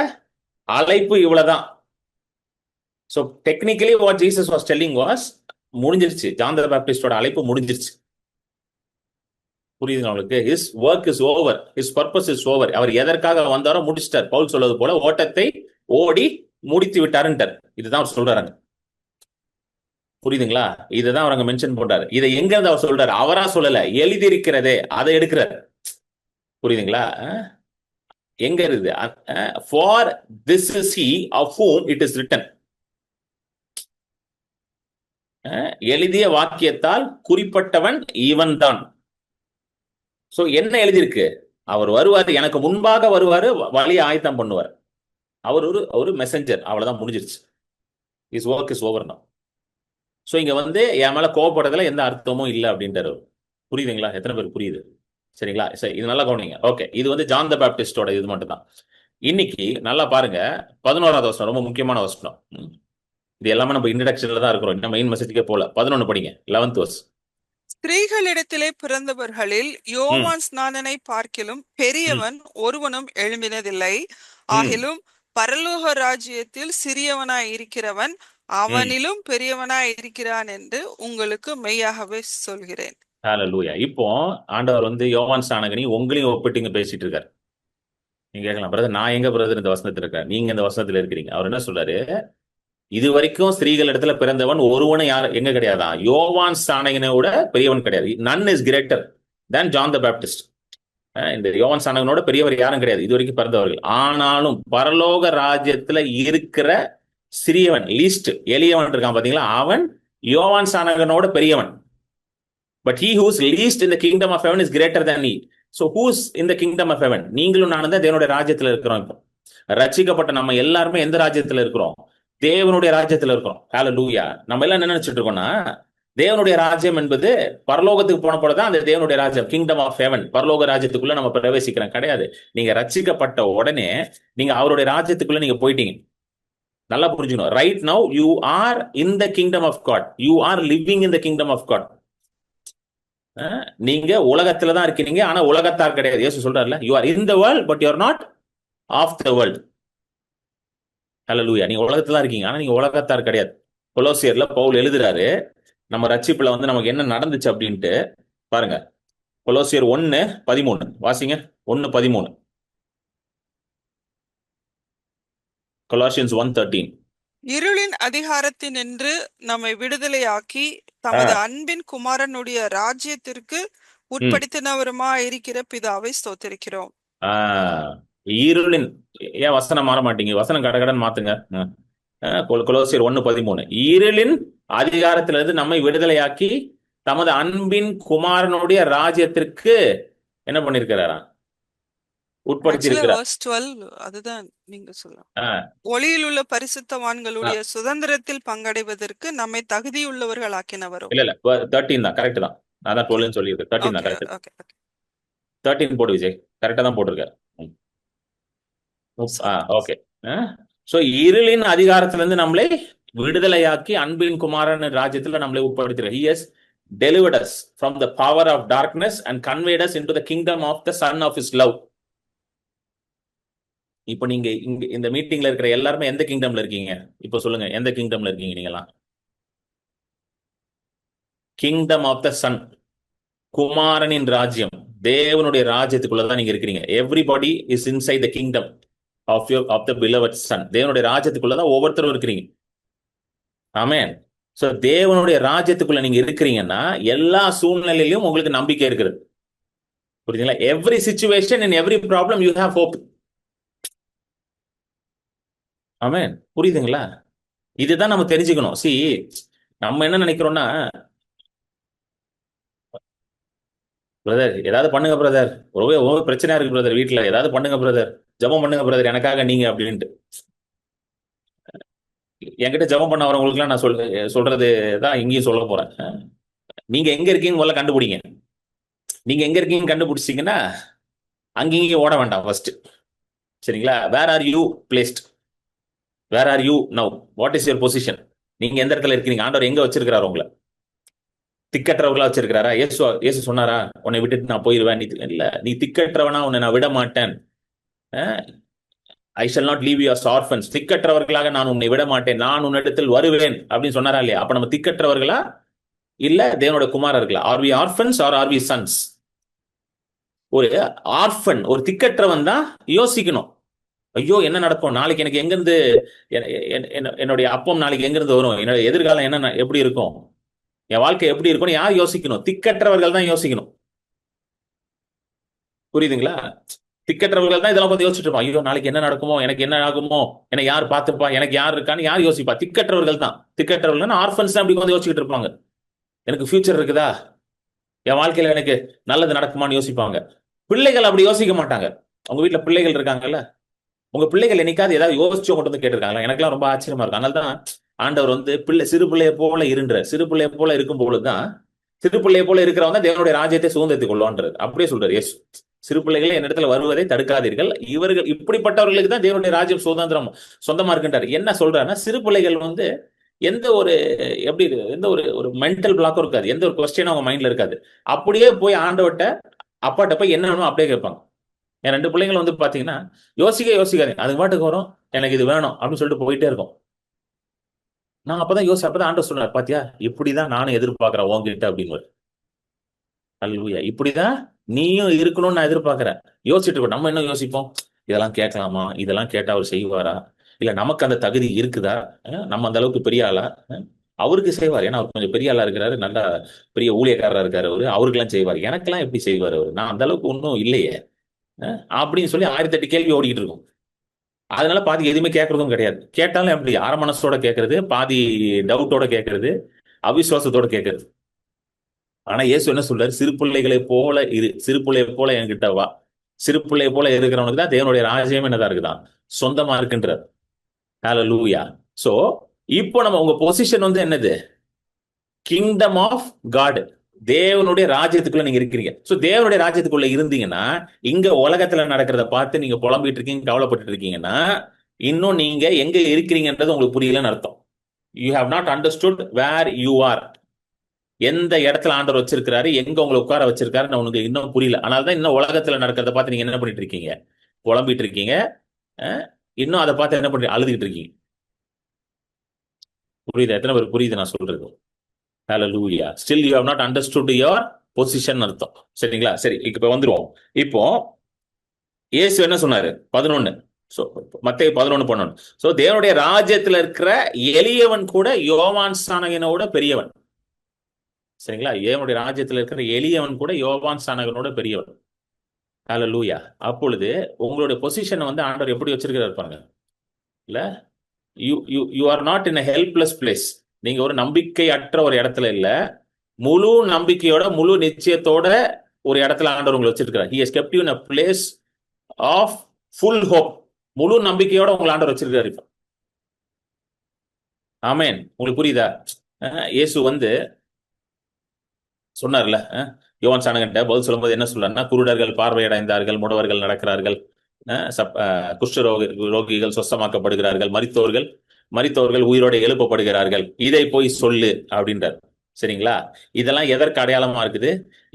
அழைப்பு இவ்வளவுதான். So technically what Jesus was telling was, முடிஞ்சிருச்சு. ஜான் த பேப்டிஸ்டோட அழைப்பு முடிஞ்சிருச்சு. புரியுதுங்க உங்களுக்கு? his work is over, his purpose is over. அவர் எதற்காக வந்தாரோ முடிச்சிட்டார். பவுல் சொல்வது போல ஓட்டத்தை ஓடி முடித்து விட்டாருன்றார். இதுதான் அவர் சொல்றாரு. புரியுதுங்களா? இதுதான் அவர் அங்க மென்ஷன் பண்றாரு. இதை எங்க இருந்து அவர் சொல்றாரு? அவரா சொல்லல, எழுதி இருக்கிறதே அதை எடுக்கிறார். புரியுதுங்களா? எங்க இருக்குது? for this is he of whom it is written. எழுதிய வாக்கியத்தால் குறிப்பட்டவன் இவன் தான். சோ என்ன எழுதியிருக்கு? அவர் வருவார், எனக்கு முன்பாக வருவாரு, வழியை ஆயத்தம் பண்ணுவார். அவர் ஒரு மெசஞ்சர், அவ்வளவுதான், முடிஞ்சிருச்சு. Is work is over now. So இங்க வந்து என் மேல கோவப்படுறதுல எந்த அர்த்தமும் இல்லை அப்படின்றாரு. புரியுதுங்களா? எத்தனை பேர் புரியுது? சரிங்களா? சரி, இது நல்லா கவனிங்க. ஓகே, இது வந்து ஜான் த பேப்டிஸ்டோட இது மட்டும் தான். இன்னைக்கு நல்லா பாருங்க, 11வது வசனம் ரொம்ப முக்கியமான வசனம். இது எல்லாமே நம்ம இன்ட்ரடக்ஷன்ல தான் இருக்கிறோம், இன்னும் மெயின் மெசேஜ்க்கே போல. 11 படிங்க, 11th verse. ஸ்திரீகளிடத்திலே பிறந்தவர்களில் யோவான் ஸ்நானனை பார்க்கிலும் பெரியவன் ஒருவனும் எழும்பினதில்லை. ஆகிலும் பரலோக ராஜ்யத்தில் சிறியவனாய் இருக்கிறவன் அவனிலும் பெரியவனாய் இருக்கிறான் என்று உங்களுக்கு மெய்யாகவே சொல்கிறேன். ஹல்லேலூயா. இப்போ ஆண்டவர் வந்து யோவான் ஸ்நானகனை உங்களையும் ஒப்பிட்டுங்க பேசிட்டு இருக்காரு. நீங்க கேட்கலாம், பிரதர் நான் எங்க பிரதர் இந்த வசனத்துல இருக்கேன், நீங்க இந்த வசனத்துல இருக்கிறீங்க. அவர் என்ன சொல்றாரு, இது வரைக்கும் ஸ்திரீகள் இடத்துல பிறந்தவன் ஒருவனும் யார் எங்க கிடையாதான், யோவான் ஸ்நானகனோட பெரியவன் கிடையாது. None is greater than John the Baptist. இந்த யோவான் ஸ்நானகனோட பெரியவர் யாரும் கிடையாது இது வரைக்கும் பிறந்தவர்கள். ஆனாலும் பரலோக ராஜ்யத்துல இருக்கிற சிறியவன், லீஸ்ட் எளியவன் இருக்கான் பாத்தீங்களா, அவன் யோவான் ஸ்நானகனோட பெரியவன். But he who is least in the kingdom of heaven is greater than he. So who is in the kingdom of heaven? நீங்களும் நானும் தான் தேவனுடைய ராஜ்யத்துல இருக்கிறோம். இப்போ ரட்சிக்கப்பட்ட நம்ம எல்லாருமே எந்த ராஜ்யத்துல இருக்கிறோம்? தேவனுடைய ராஜ்யத்துல இருக்கிறோம். ஹல்லேலூயா. நம்ம எல்லாம் என்ன நினைச்சிட்டு இருக்கோம்னா, தேவனுடைய ராஜ்யம் என்பது பரலோகத்துக்கு போன போலதான் அந்த தேவனுடைய ராஜ்யம், கிங்டம் ஆஃப் ஹெவன், பரலோக ராஜ்யத்துக்குள்ள நம்ம பிரவேசிக்கிறோம். கிடையாது. நீங்க ரட்சிக்கப்பட்ட உடனே நீங்க அவருடைய ராஜ்யத்துக்குள்ள நீங்க போயிட்டீங்க. நல்லா புரிஞ்சுக்கணும். Right now you are in the kingdom of God. You are living in the kingdom of God. நீங்க உலகத்துல தான் இருக்கிறீங்க, ஆனா உலகத்தார் கிடையாது. இயேசு சொல்றாருல, you are in the world but you are not of the world. ஹல்லேலூயா. நீங்க உலகத்துல தான் இருக்கீங்க, ஆனா நீங்க உலகத்தார் கிடையாது. கொலோசியர்ல பவுல் எழுதுறாரு, நம்ம ரட்சிப்புல வந்து நமக்கு என்ன நடந்துச்சு அப்படின்ட்டு. பாருங்க, கொலோசியர் 1:13 வாசிங்க. 1:13. கொலோசியன்ஸ் 1:13. இருளின் அதிகாரத்தினின்று நம்மை விடுதலையாக்கி தமது அன்பின் குமாரனுடைய ராஜ்யத்திற்கு உட்படுத்தினவருமாய் இருக்கிற பிதாவை ஸ்தோத்திரிக்கிறோம். இருளின், ஏன் வசனம் மாற மாட்டீங்க? வசனம் கடகடன் மாத்துங்க. கொலோசியர் 1:13. இருளின் அதிகாரத்திலிருந்து நம்மை விடுதலையாக்கி தமது அன்பின் குமாரனுடைய ராஜ்யத்திற்கு என்ன பண்ணிருக்கிறாரா? உட்படுத்தியிருக்கிறார். அதுதான் நீங்க சொல்லலாம். ஒளியில் உள்ள பரிசுத்தவான்களுடைய சுதந்திரத்தில் பங்கடைவதற்கு நம்மை தகுதியுள்ளவர்கள் ஆக்கினவரும். இல்ல 13 தான், கரெக்ட் தான். நான் தான் 12 சொல்லியிருக்கேன். 13 தான் கரெக்ட். 13 போடு விஜய், கரெக்டா தான் போட்டிருக்காரு. ஓகே. சோ இருளின் அதிகாரத்திலிருந்து நம்மளை விடுதலையாக்கி அன்பின் குமாரன் ராஜ்யத்துல நம்மளை உட்படுத்துகிறார். He has delivered us from the power of darkness and conveyed us into the kingdom of the son of his love. இப்போ நீங்க இங்க இந்த மீட்டிங்ல இருக்கிற எல்லாருமே எந்த கிங்டம்ல இருக்கீங்க? இப்போ சொல்லுங்க, எந்த கிங்டம்ல இருக்கீங்க நீங்கலாம்? கிங்டம் ஆஃப் த சன், குமாரனின் ராஜ்யம், தேவனுடைய ராஜ்யத்துக்குள்ளதான் நீங்க இருக்கிறீங்க. Everybody is inside the kingdom of the beloved son. தேவனுடைய ராஜ்யத்துக்குள்ளதான் ஒவ்வொருத்தரும் இருக்கிறீங்க. ஆமென். சோ தேவனுடைய ராஜ்யத்துக்குள்ள நீங்க இருக்கிறீங்கன்னா எல்லா சூழ்நிலையிலும் உங்களுக்கு நம்பிக்கை இருக்கிறது. புரியுதுங்களா? Every situation in every problem you have hope. ஆமென். புரியுதுங்களா? இதுதான் நம்ம தெரிஞ்சுக்கணும். நம்ம என்ன நினைக்கிறோம்னா, பிரதர் ஏதாவது பண்ணுங்க பிரதர், ரொம்ப பிரச்சனையா இருக்கு பிரதர், வீட்டுல ஏதாவது பண்ணுங்க பிரதர், ஜெபம் பண்ணுங்க பிரதர் எனக்காக நீங்க அப்படின்ட்டு. என்கிட்ட ஜெபம் பண்ண வரவங்களுக்கு எல்லாம் நான் சொல்றது தான் இங்கேயும் சொல்ல போறேன். நீங்க எங்க இருக்கீங்க முதல்ல கண்டுபிடிங்க. நீங்க எங்க இருக்கீங்க கண்டுபிடிச்சிங்கன்னா அங்கேயும் ஓட வேண்டாம் ஃபர்ஸ்ட். சரிங்களா? Where are you placed? Where are you now? What is your position? நீங்க எந்த இடத்துல இருக்கீங்க? ஆண்டவர் எங்க வச்சிருக்கிறாரு உங்களை? திக்கற்றவர்களா வச்சிருக்கிறாரா? இயேசு சொன்னாரா உன்னை விட்டுட்டு நான் போயிருவேன்? இல்ல, நீ திக்கற்றவனா உன்னை நான் விட மாட்டேன். I shall not leave you as orphans. திக்கற்றவர்களாக நான் உன்னை விட மாட்டேன், நான் உன்னிடத்தில் வருவேன் அப்படின்னு சொன்னாரா இல்லையா? அப்ப நம்ம திக்கற்றவர்களா இல்ல தேவனோட குமாரர்களா? Are we orphans or are we sons? ஒரு ஆர்ஃபன், ஒரு திக்கற்றவன் தான் யோசிக்கணும், ஐயோ என்ன நடக்கும் நாளைக்கு, எனக்கு எங்கிருந்து என்னுடைய அப்பம் நாளைக்கு எங்கிருந்து வரும், என்னுடைய எதிர்காலம் என்ன எப்படி இருக்கும், என் வாழ்க்கை எப்படி இருக்கும்னு யார் யோசிக்கணும்? திக்கற்றவர்கள் தான் யோசிக்கணும். புரியுதுங்களா? திக்கற்றவர்கள் தான் இதெல்லாம் கொஞ்சம் யோசிச்சுட்டு இருப்பான். ஐயோ நாளைக்கு என்ன நடக்குமோ, எனக்கு என்ன ஆகுமோ, எனக்கு யார் பார்த்துப்பா, எனக்கு யார் இருக்கான்னு யார் யோசிப்பா? திக்கற்றவர்கள் தான். திக்கற்றவர்கள் ஆர்ஃபன்ஸ் தான் அப்படி கொஞ்சம் யோசிச்சுட்டு இருப்பாங்க. எனக்கு ஃபியூச்சர் இருக்குதா, என் வாழ்க்கையில எனக்கு நல்லது நடக்குமான்னு யோசிப்பாங்க. பிள்ளைகள் அப்படி யோசிக்க மாட்டாங்க. உங்க வீட்டுல பிள்ளைகள் இருக்காங்கல்ல, உங்க பிள்ளைகள் என்னைக்காவது ஏதாவது யோசிச்சு உங்கள்கிட்ட வந்து கேட்டிருக்காங்களா? எனக்குலாம் ரொம்ப ஆச்சரியமா இருக்கும். அதனால தான் ஆண்டவர் வந்து சிறு பிள்ளையை போல இருன்ற, சிறு பிள்ளையை போல இருக்கும் பொழுதுதான், சிறு பிள்ளையை போல இருக்கிறவங்க தேவனுடைய ராஜ்யத்தை சுதந்திரத்துக் கொள்வான்றது அப்படியே சொல்றாரு இயேசு. சிறு பிள்ளைகளை என்னிடத்துல வருவதை தடுக்காதீர்கள், இவர்கள் இப்படிப்பட்டவர்களுக்கு தான் தேவனுடைய ராஜ்யம் சுதந்திரம் சொந்தமா இருக்குன்றாரு. என்ன சொல்றாருன்னா, சிறு பிள்ளைகள் வந்து எந்த ஒரு எப்படி எந்த ஒரு ஒரு மென்டல் பிளாக்கும் இருக்காது, எந்த ஒரு கொஸ்டினும் அவங்க மைண்ட்ல இருக்காது. அப்படியே போய் ஆண்டவர்கிட்ட அப்பாட்ட போய் என்ன வேணும் அப்படியே கேட்பாங்க. என் 2 பிள்ளைங்கள் வந்து பாத்தீங்கன்னா யோசிக்காதீங்க, அது பாட்டுக்கு வரும், எனக்கு இது வேணும் அப்படின்னு சொல்லிட்டு போயிட்டே இருக்கும். நான் அப்பதான் ஆண்டவர் சொன்னார், பாத்தியா இப்படிதான் நானும் எதிர்பார்க்கிறேன் உங்ககிட்ட அப்படின்னு. அல்லேலூயா. இப்படிதான் நீயும் இருக்கணும்னு நான் எதிர்பார்க்கிறேன். யோசிச்சுட்டு இருக்கோம். நம்ம என்ன யோசிப்போம், இதெல்லாம் கேட்கலாமா, இதெல்லாம் கேட்டா அவர் செய்வாரா, இல்ல நமக்கு அந்த தகுதி இருக்குதா, நம்ம அந்த அளவுக்கு பெரிய ஆளா. அவருக்கு செய்வார், ஏன்னா அவர் கொஞ்சம் பெரிய ஆளா இருக்கிறாரு, நல்லா பெரிய ஊழியக்காரரா இருக்காரு அவரு, அவருக்கெல்லாம் செய்வார், எனக்கெல்லாம் எப்படி செய்வார் அவரு, நான் அந்த அளவுக்கு ஒன்றும் இல்லையே அப்படின்னு சொல்லி 1008 கேள்வி ஓடிக்கிட்டு இருக்கும். அதனால பாதி எதுவுமே கேட்கறதும் கிடையாது. கேட்டாலும் எப்படி அரை மனசோட கேட்கறது, பாதி டவுட்டோட கேட்கறது, அவிசுவாசத்தோட கேட்கறது. ஆனா இயேசு என்ன சொல்றாரு, சிறு பிள்ளைகளை போல இரு, சிறு பிள்ளையை போல என்கிட்ட வா. சிறு பிள்ளையை போல இருக்கிறவனுக்கு தான் தேவனுடைய ராஜ்யம் என்னதா இருக்குதான், சொந்தமா இருக்குன்றார். ஹalleluya. சோ இப்போ நம்ம உங்க பொசிஷன் வந்து என்னது, கிங்டம் ஆஃப் காட், தேவனுடைய ராஜ்யத்துக்குள்ள நீங்க இருக்கிறீங்க. சோ தேவனுடைய ராஜ்யத்துக்குள்ள இருந்தீங்கன்னா, இங்க உலகத்துல நடக்கிறத பார்த்து நீங்க புலம்பிட்டு இருக்கீங்க, கவலைப்பட்டு இருக்கீங்கன்னா, இன்னும் நீங்க எங்க இருக்கிறீங்கன்றது உங்களுக்கு புரியலன்னு அர்த்தம். You have not understood where you are. எந்த இடத்துல ஆண்டவர் வச்சிருக்காரு, எங்க உங்களை உட்கார வச்சிருக்காரு உனக்கு இன்னும் புரியல. அதனாலதான் இன்னும் உலகத்துல நடக்கிறத பார்த்து நீங்க என்ன பண்ணிட்டு இருக்கீங்க, புலம்பிட்டு இருக்கீங்க. இன்னும் அதை பார்த்து என்ன பண்ணி அழுதுகிட்டு இருக்கீங்க. புரியுது? எத்தனை பேர் புரியுது நான் சொல்றது? ஹalleluya. Still you have not understood your position அர்த்தம். சரிங்களா? சரி, இப்ப வந்துருவோம். இப்போ இயேசு என்ன சொன்னாரு? 11. சோ மத்தேயு 11:11. சோ தேவனுடைய ராஜ்யத்துல இருக்கிற எளியவன் கூட யோவான் ஸ்நானகனோட பெரியவன். சரிங்களா? தேவனுடைய ராஜ்யத்துல இருக்கிற எளியவன் கூட யோவான் ஸ்நானகனோட பெரியவன். ஹalleluya. அப்பொழுது உங்களுடைய பொசிஷனை வந்து ஆண்டவர் எப்படி வச்சிருக்கிறார் பாருங்க. இல்ல, you are not in a helpless place. நீங்க ஒரு நம்பிக்கை அற்ற ஒரு இடத்துல இல்ல, முழு நம்பிக்கையோட முழு நிச்சயத்தோட ஒரு இடத்துல ஆண்டவர் உங்களை வச்சிருக்கிறார். he has kept you in a place of full hope. முழு நம்பிக்கையோட உங்களை ஆண்டவர் வச்சிருக்காரு இப்ப. ஆமென். உங்களுக்கு புரியுதா? இயேசு வந்து சொன்னார்ல, யோவான் ஸ்நானகன்ட்ட பதில் சொல்லும்போது என்ன சொல்றாருன்னா, குருடர்கள் பார்வையடைந்தார்கள், முடவர்கள் நடக்கிறார்கள், குஷ்ட ரோகிகள் சொஸ்தமாக்கப்படுகிறார்கள், மரித்தோர்கள் உயிரோட எழுப்பப்படுகிறார்கள், இதை போய் சொல்லு அப்படின்றார். சரிங்களா? இதெல்லாம் எதற்கு அடையாளமா இருக்குது?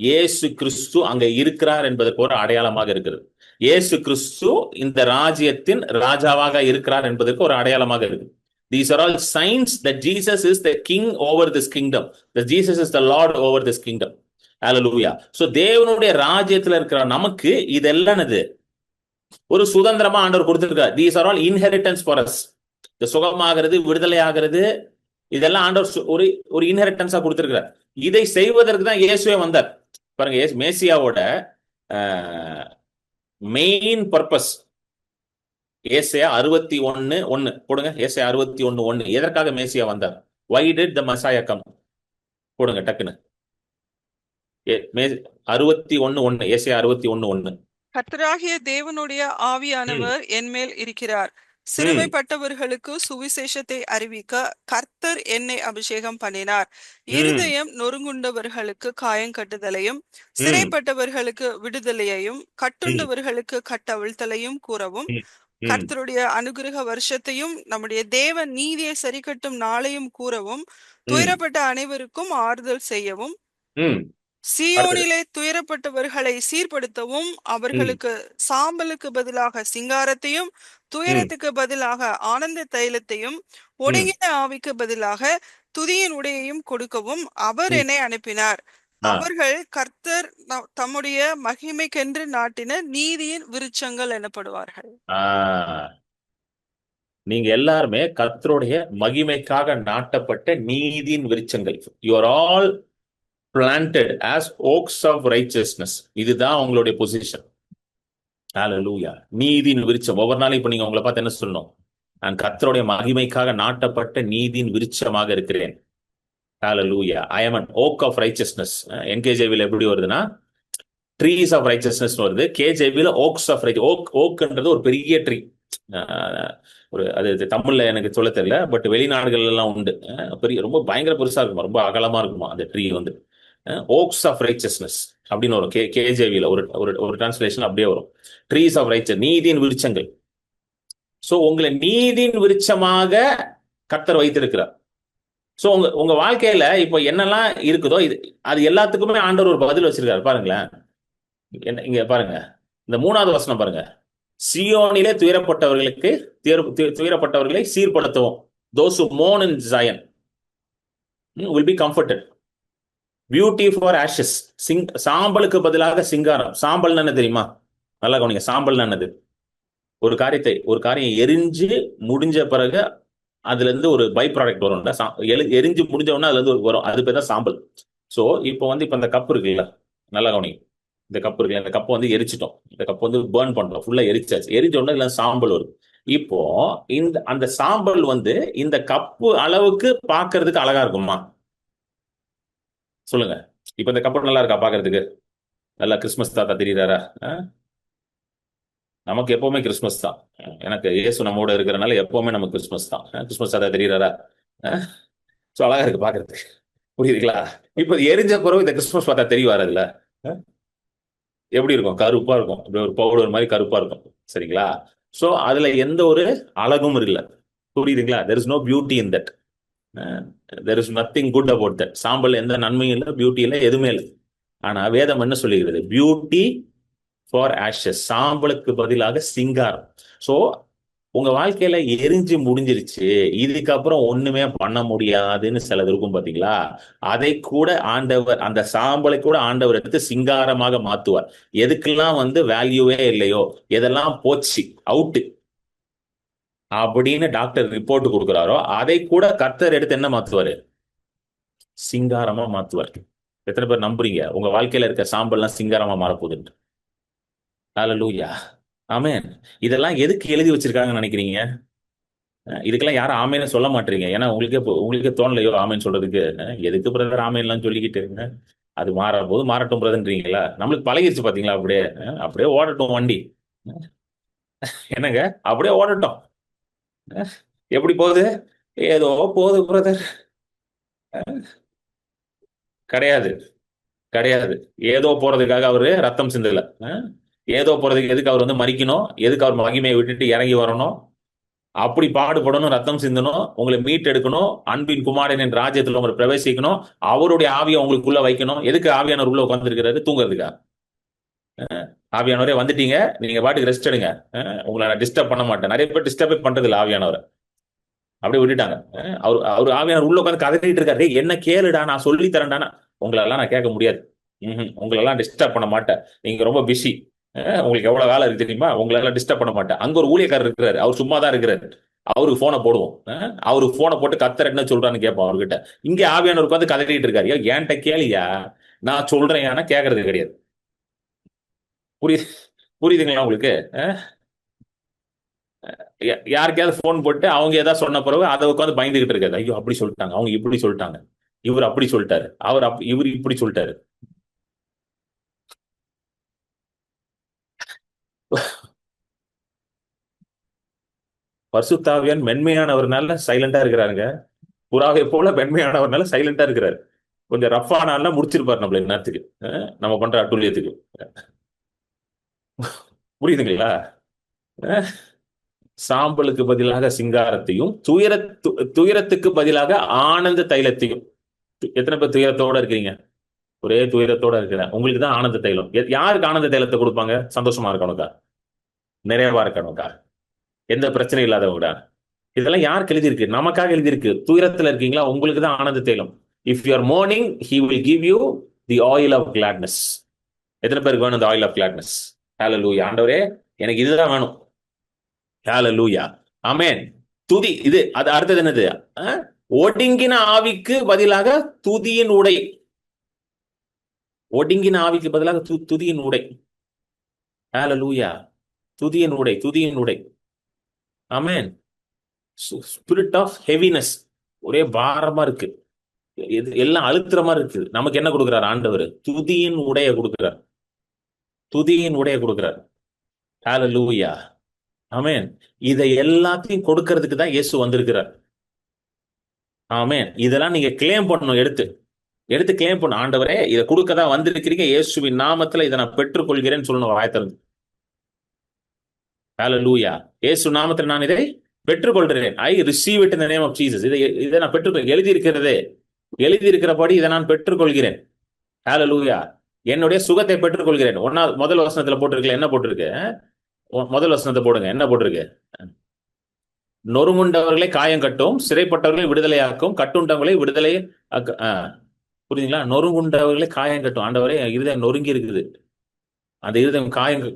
இயேசு கிறிஸ்து அங்க இருக்கிறார் என்பதற்கு ஒரு அடையாளமாக இருக்கிறது. இயேசு கிறிஸ்து இந்த ராஜ்யத்தின் ராஜாவாக இருக்கிறார் என்பதற்கு ஒரு அடையாளமாக இருக்கு. These are all signs that Jesus is the king over this kingdom. That Jesus is the Lord over this kingdom. Hallelujah. So தேவனுடைய ராஜ்யத்துல இருக்கிற நமக்கு இதெல்லாம் ஒரு சுதந்திரமா ஆண்டவர் கொடுத்திருக்கார். These are all inheritance for us. இந்த சுகமாகிறது, விடுதலை ஆகிறது, இதெல்லாம் ஆண்டவர் ஒரு இன்ஹெரிட்டன்ஸா கொடுத்திருக்கிறார். இதை செய்வதற்கு தான் இயேசுவே வந்தார். பாருங்க, மேசியாவோட மெயின் பர்பஸ் ஏசாயா 61:1 போடுங்க. ஏசாயா 61:1 எதற்காக மேசியா வந்தார்? Why did the Messiah come? போடுங்க டக்குன்னு. 61:1, ஏசாயா 61:1. கர்த்தராகிய தேவனுடைய ஆவியானவர் என்மேல் இருக்கிறார். சிறுமைப்பட்டவர்களுக்கு சுவிசேஷத்தை அறிவிக்க கர்த்தர் என்னை அபிஷேகம் பண்ணினார். இருதயம் நொறுங்குண்டவர்களுக்கு காயங்கட்டுதலையும், சிறைப்பட்டவர்களுக்கு விடுதலையையும், கட்டுண்டவர்களுக்கு கட்டவிழ்த்தலையும் கூறவும், கர்த்தருடைய அனுகிரக வருஷத்தையும் நம்முடைய தேவன் நீதியை சரிக்கட்டும் நாளையும் கூறவும், துயரப்பட்ட அனைவருக்கும் ஆறுதல் செய்யவும், சீயோனிலே துயரப்பட்டவர்களை சீர்படுத்தவும், அவர்களுக்கு சாம்பலுக்கு பதிலாக சிங்காரத்தையும், துயரத்துக்கு பதிலாக ஆனந்த தைலத்தையும், ஒடுங்கின ஆவிக்கு பதிலாக துதியின் உடையையும் கொடுக்கவும் அவர் என்னை அனுப்பினார். அவர்கள் கர்த்தர் தம்முடைய மகிமைக்கென்று நாட்டின நீதியின் விருட்சங்கள் எனப்படுவார்கள். நீங்க எல்லாருமே கர்த்தருடைய மகிமைக்காக நாட்டப்பட்ட நீதியின் விருட்சங்கள். You are all planted as oaks of righteousness. இதுதான் உங்களுடைய பொசிஷன். ஹalleluya. நீதியின் விருட்சம். ஒவ்வொரு நாளும் இப்ப நீங்க உங்களை பார்த்து என்ன சொல்லணும்? நான் கர்த்தருடைய மகிமைக்காக நாட்டப்பட்ட நீதியின் விருட்சமாக இருக்கிறேன். ஹalleluya. I am an oak of righteousness. NKJV எப்படி வருதுன்னா ட்ரீஸ் ஆஃப் ரைச்சஸ்னஸ் வருது. KJV oaks of right. ஓக்ன்றது ஒரு பெரிய ட்ரீ. ஒரு அது தமிழ்ல எனக்கு சொல்ல தெரியல, பட் வெளிநாடுகள் எல்லாம் உண்டு. பெரிய ரொம்ப பயங்கர பெருசா இருக்குமா, ரொம்ப அகலமா இருக்குமா அந்த ட்ரீ வந்து. ஓக்ஸ் ஆஃப் ரைச்சஸ்னஸ் அப்படின்னு வரும். KJV ஒரு டிரான்ஸ்லேஷன் அப்படியே வரும். ட்ரீஸ் ஆஃப் ரைச்சஸ், நீதியின் விருட்சங்கள். சோ உங்களை நீதியின் விருட்சமாக கர்த்தர் வைத்திருக்கிறார். சோ உங்க உங்க வாழ்க்கையில இப்போ என்னெல்லாம் இருக்குதோ இது அது எல்லாத்துக்குமே ஆண்டவர் ஒரு பதில் வச்சிருக்காரு பாருங்களேன். என்ன இங்க பாருங்க, இந்த 3வது வசனம் பாருங்க. சியோனிலே துயரப்பட்டவர்களுக்கு துயரப்பட்டவர்களை சீர்படுத்தவும், those who mourn in Zion will be comforted. Beauty for ashes, சாம்பலுக்கு பதிலாக சிங்காரம். சாம்பல் என்ன தெரியுமா? நல்லா கவனிங்க, சாம்பல் என்னது? ஒரு காரியம் எரிஞ்சு முடிஞ்ச பிறகு அதுல இருந்து ஒரு பை ப்ராடக்ட் வரும்ல, எரிஞ்சு முடிஞ்ச உடனே அதுல இருந்து வரும், அது பேர் தான் சாம்பல். சோ இப்போ வந்து இப்ப இந்த கப் இருக்குல்ல, நல்லா கவனிங்க, இந்த கப் இருக்குல்ல, இந்த கப்பை வந்து எரிச்சிட்டோம், இந்த கப் வந்து பேர்ன் பண்றோம், ஃபுல்லா எரிச்சாச்சு, எரிஞ்ச உடனே இதுல சாம்பல் வருது. இப்போ அந்த சாம்பல் வந்து இந்த கப்பு அளவுக்கு பாக்குறதுக்கு அழகா இருக்குமா? சொல்லுங்க. இப்ப இந்த கப்பு நல்லா இருக்கா பாக்குறதுக்கு? நல்லா கிறிஸ்மஸ் தாத்தா தெரியுறாரா? நமக்கு எப்பவுமே கிறிஸ்மஸ் தான். எனக்கு இயேசு நம்மோட இருக்கிறனால எப்பவுமே நமக்கு கிறிஸ்மஸ் தான். கிறிஸ்மஸ் தாத்தா தெரியுறாரா? சோ அழகா இருக்கு பாக்குறதுக்கு, புரியுதுங்களா? இப்ப எரிஞ்ச பிறகு இந்த கிறிஸ்மஸ் தாத்தா தெரியுவாரு அதுல? எப்படி இருக்கும்? கருப்பா இருக்கும், அப்படி ஒரு பவுடர் மாதிரி கருப்பா இருக்கும், சரிங்களா? சோ அதுல எந்த ஒரு அழகும் இல்ல, புரியுதுங்களா? There is no beauty in that. There is nothing good about that. சாம்பல் எந்த நன்மையும் இல்லை, பியூட்டி இல்லை, எதுவுமே இல்லை. ஆனா வேதம் என்ன சொல்லுகிறது? பியூட்டி ஃபார் ஆஷஸ், சாம்பலுக்கு பதிலாக சிங்காரம். சோ உங்க வாழ்க்கையில எரிஞ்சு முடிஞ்சிருச்சு, இதுக்கப்புறம் ஒண்ணுமே பண்ண முடியாதுன்னு சிலது இருக்கும் பாத்தீங்களா? அதை கூட ஆண்டவர், அந்த சாம்பலை கூட ஆண்டவர் எடுத்து சிங்காரமாக மாத்துவார். எதுக்கெல்லாம் வந்து வேல்யூவே இல்லையோ, எதெல்லாம் போச்சு, அவுட்டு அப்படின்னு டாக்டர் ரிப்போர்ட் கொடுக்குறாரோ, அதை கூட கர்த்தர் எடுத்து என்ன மாத்துவாரு? சிங்காரமா மாத்துவார். எத்தனை பேர் நம்புறீங்க உங்க வாழ்க்கையில இருக்க சாம்பல்லாம் சிங்காரமா மாறப்போகுது? ஹல்லேலூயா, ஆமென். இதெல்லாம் எதுக்கு எழுதி வச்சிருக்காங்கன்னு நினைக்கிறீங்க? இதுக்கெல்லாம் யாரும் ஆமேன்னு சொல்ல மாட்டீங்க, ஏன்னா உங்களுக்கே தோணலையோ ஆமேன்னு சொல்றதுக்கு? எதுக்கு பிரதர் ஆமேன்லாம் சொல்லிக்கிட்டு இருங்க, அது மாற போது மாறட்டும் பிரதர்ன்றீங்களா? நம்மளுக்கு பழகிருச்சு பாத்தீங்களா? அப்படியே அப்படியே ஓடட்டும் வண்டி, என்னங்க, அப்படியே ஓடட்டும். எப்படி போகுது? ஏதோ போகுது பிரதர். கிடையாது, கிடையாது. ஏதோ போறதுக்காக அவரு ரத்தம் சிந்தல. ஏதோ போறதுக்கு எதுக்கு அவர் வந்து மறிக்கணும்? எதுக்கு அவர் மகிமையை விட்டுட்டு இறங்கி வரணும்? அப்படி பாடுபடணும், ரத்தம் சிந்தணும், உங்களை மீட் எடுக்கணும், அன்பின் குமாரனின் ராஜ்யத்தில் உங்களை பிரவேசிக்கணும், அவருடைய ஆவியை உங்களுக்குள்ள வைக்கணும். எதுக்கு ஆவியானவர் உள்ள உட்கார்ந்து இருக்கிறாரு? தூங்குறதுக்கா? ஆவியானவரே வந்துட்டீங்க, நீங்க பாட்டுக்கு ரெஸ்ட் எடுங்க, உங்களை நான் டிஸ்டர்ப் பண்ண மாட்டேன். நிறைய பேர் டிஸ்டர்பே பண்றது இல்லை ஆவியானவரை, அப்படியே விட்டுட்டாங்க. அவர் ஆவியானவர் உள்ள உட்காந்து கதறிட்டு இருக்காரு, என்ன கேளுடா, நான் சொல்லி தரேன்டானா. உங்களெல்லாம் நான் கேட்க முடியாது, உங்களெல்லாம் டிஸ்டர்ப் பண்ண மாட்டேன், நீங்க ரொம்ப பிஸி, உங்களுக்கு எவ்வளவு வேலை இருக்கு தெரியுமா, உங்களெல்லாம் டிஸ்டர்ப் பண்ண மாட்டேன். அங்க ஒரு ஊழியக்காரர் இருக்கிறாரு, அவர் சும்மா தான் இருக்கிறாரு, அவருக்கு போனை போடுவோம், அவருக்கு போனை போட்டு கத்தர் என்ன சொல்றான்னு கேட்போம் அவர்கிட்ட. இங்க ஆவியானவருக்கு வந்து கதறிட்டு இருக்காரு, என்கிட்ட கேளியா, நான் சொல்றேன், ஆனா கேட்கறது கிடையாது. புரியுது, புரியுதுங்களா உங்களுக்கு? யாருக்கையாவது போன் போட்டு அவங்க ஏதாவது சொன்ன பிறகு அதை உட்காந்து பயந்துகிட்டு இருக்காது, ஐயோ அப்படி சொல்லிட்டாங்க, அவங்க இப்படி சொல்லிட்டாங்க, இவர் அப்படி சொல்லிட்டாரு, இவர் இப்படி சொல்லிட்டாரு. பரிசுத்தாவியான் மென்மையானவர்னால சைலண்டா இருக்கிறாருங்க. புறாவை போல மென்மையானவர்னால சைலண்டா இருக்கிறாரு. கொஞ்சம் ரஃபானால முடிச்சிருப்பாரு நம்மள நேரத்துக்கு, நம்ம பண்ற அட்டூழியத்துக்கு. புரியுதுங்களா? சாம்பலுக்கு பதிலாக சிங்காரத்தையும், துயரத்துக்கு பதிலாக ஆனந்த தைலத்தையும். எத்தனை பேர் துயரத்தோட இருக்கிறீங்க? ஒரே துயரத்தோட இருக்கிறேன், உங்களுக்கு தான் ஆனந்த தைலம். யாருக்கு ஆனந்த தைலத்தை கொடுப்பாங்க? சந்தோஷமா இருக்கணுக்கா, நிறைவா இருக்கணுக்கா, எந்த பிரச்சனையும் இல்லாதவங்கடா. இதெல்லாம் யாருக்கு எழுதியிருக்கு? நமக்காக எழுதியிருக்கு. துயரத்துல இருக்கீங்களா? உங்களுக்கு தான் ஆனந்த தைலம். If you are mourning, he will give you the oil of gladness. எத்தனை பேருக்கு வேணும் இந்த ஆயில் ஆஃப் கிளாட்னஸ்? ஹல்லேலூயா. ஆண்டவரே எனக்கு இதுதான் வேணும். ஹல்லேலூயா, ஆமென். துதி, இது அது அடுத்தது என்னது? ஒடுங்கின ஆவிக்கு பதிலாக துதியின் உடை. ஒடுங்கின ஆவிக்கு பதிலாக துதியின் உடை. ஹல்லேலூயா. துதியின் உடை, துதியின் உடை, ஆமென். ஸ்பிரிட் ஆஃப் ஹெவினஸ், ஒரே பாரமா இருக்கு, எல்லாம் அழுத்துற மாதிரி இருக்கு, நமக்கு என்ன கொடுக்கிறார் ஆண்டவர்? துதியின் உடைய கொடுக்கிறார், துதியின் உடைய கொடுக்கிறார். ஹல்லேலூயா, ஆமென். இதை எல்லாத்தையும் கொடுக்கறதுக்கு தான் இயேசு வந்திருக்கிறார். ஆமென். இதெல்லாம் நீங்க கிளைம் பண்ணணும், எடுத்து எடுத்து கிளைம் பண்ணணும். ஆண்டவரே இதை கொடுக்க தான் வந்திருக்கிறீங்க, இயேசுவின் நாமத்துல இதை நான் பெற்றுக்கொள்கிறேன்னு சொல்லணும் வாயத்திலிருந்து. ஹல்லேலூயா. இயேசு நாமத்துல நான் இதை பெற்றுக்கொள்கிறேன். I receive it in the name of Jesus. இதை நான் பெற்றுக்கொள், எழுதி இருக்கிறபடி இதை நான் பெற்றுக்கொள்கிறேன். ஹalleluya. என்னுடைய சுகத்தை பெற்றுக்கொள்கிறேன். முதல் வசனத்துல போட்டிருக்கல, என்ன போட்டிருக்கு? முதல் வசனத்தை போடுங்க, என்ன போட்டிருக்கு? நொறுங்குண்டவர்களை காயம் கட்டும், சிறைப்பட்டவர்களை விடுதலையாக்கும், கட்டுண்டவர்களை விடுதலை புரியுதுங்களா? நொறுங்குண்டவர்களை காயம் கட்டும். ஆண்டவரே, இருதயம் நொறுங்கி இருக்குது, அந்த இருதயம்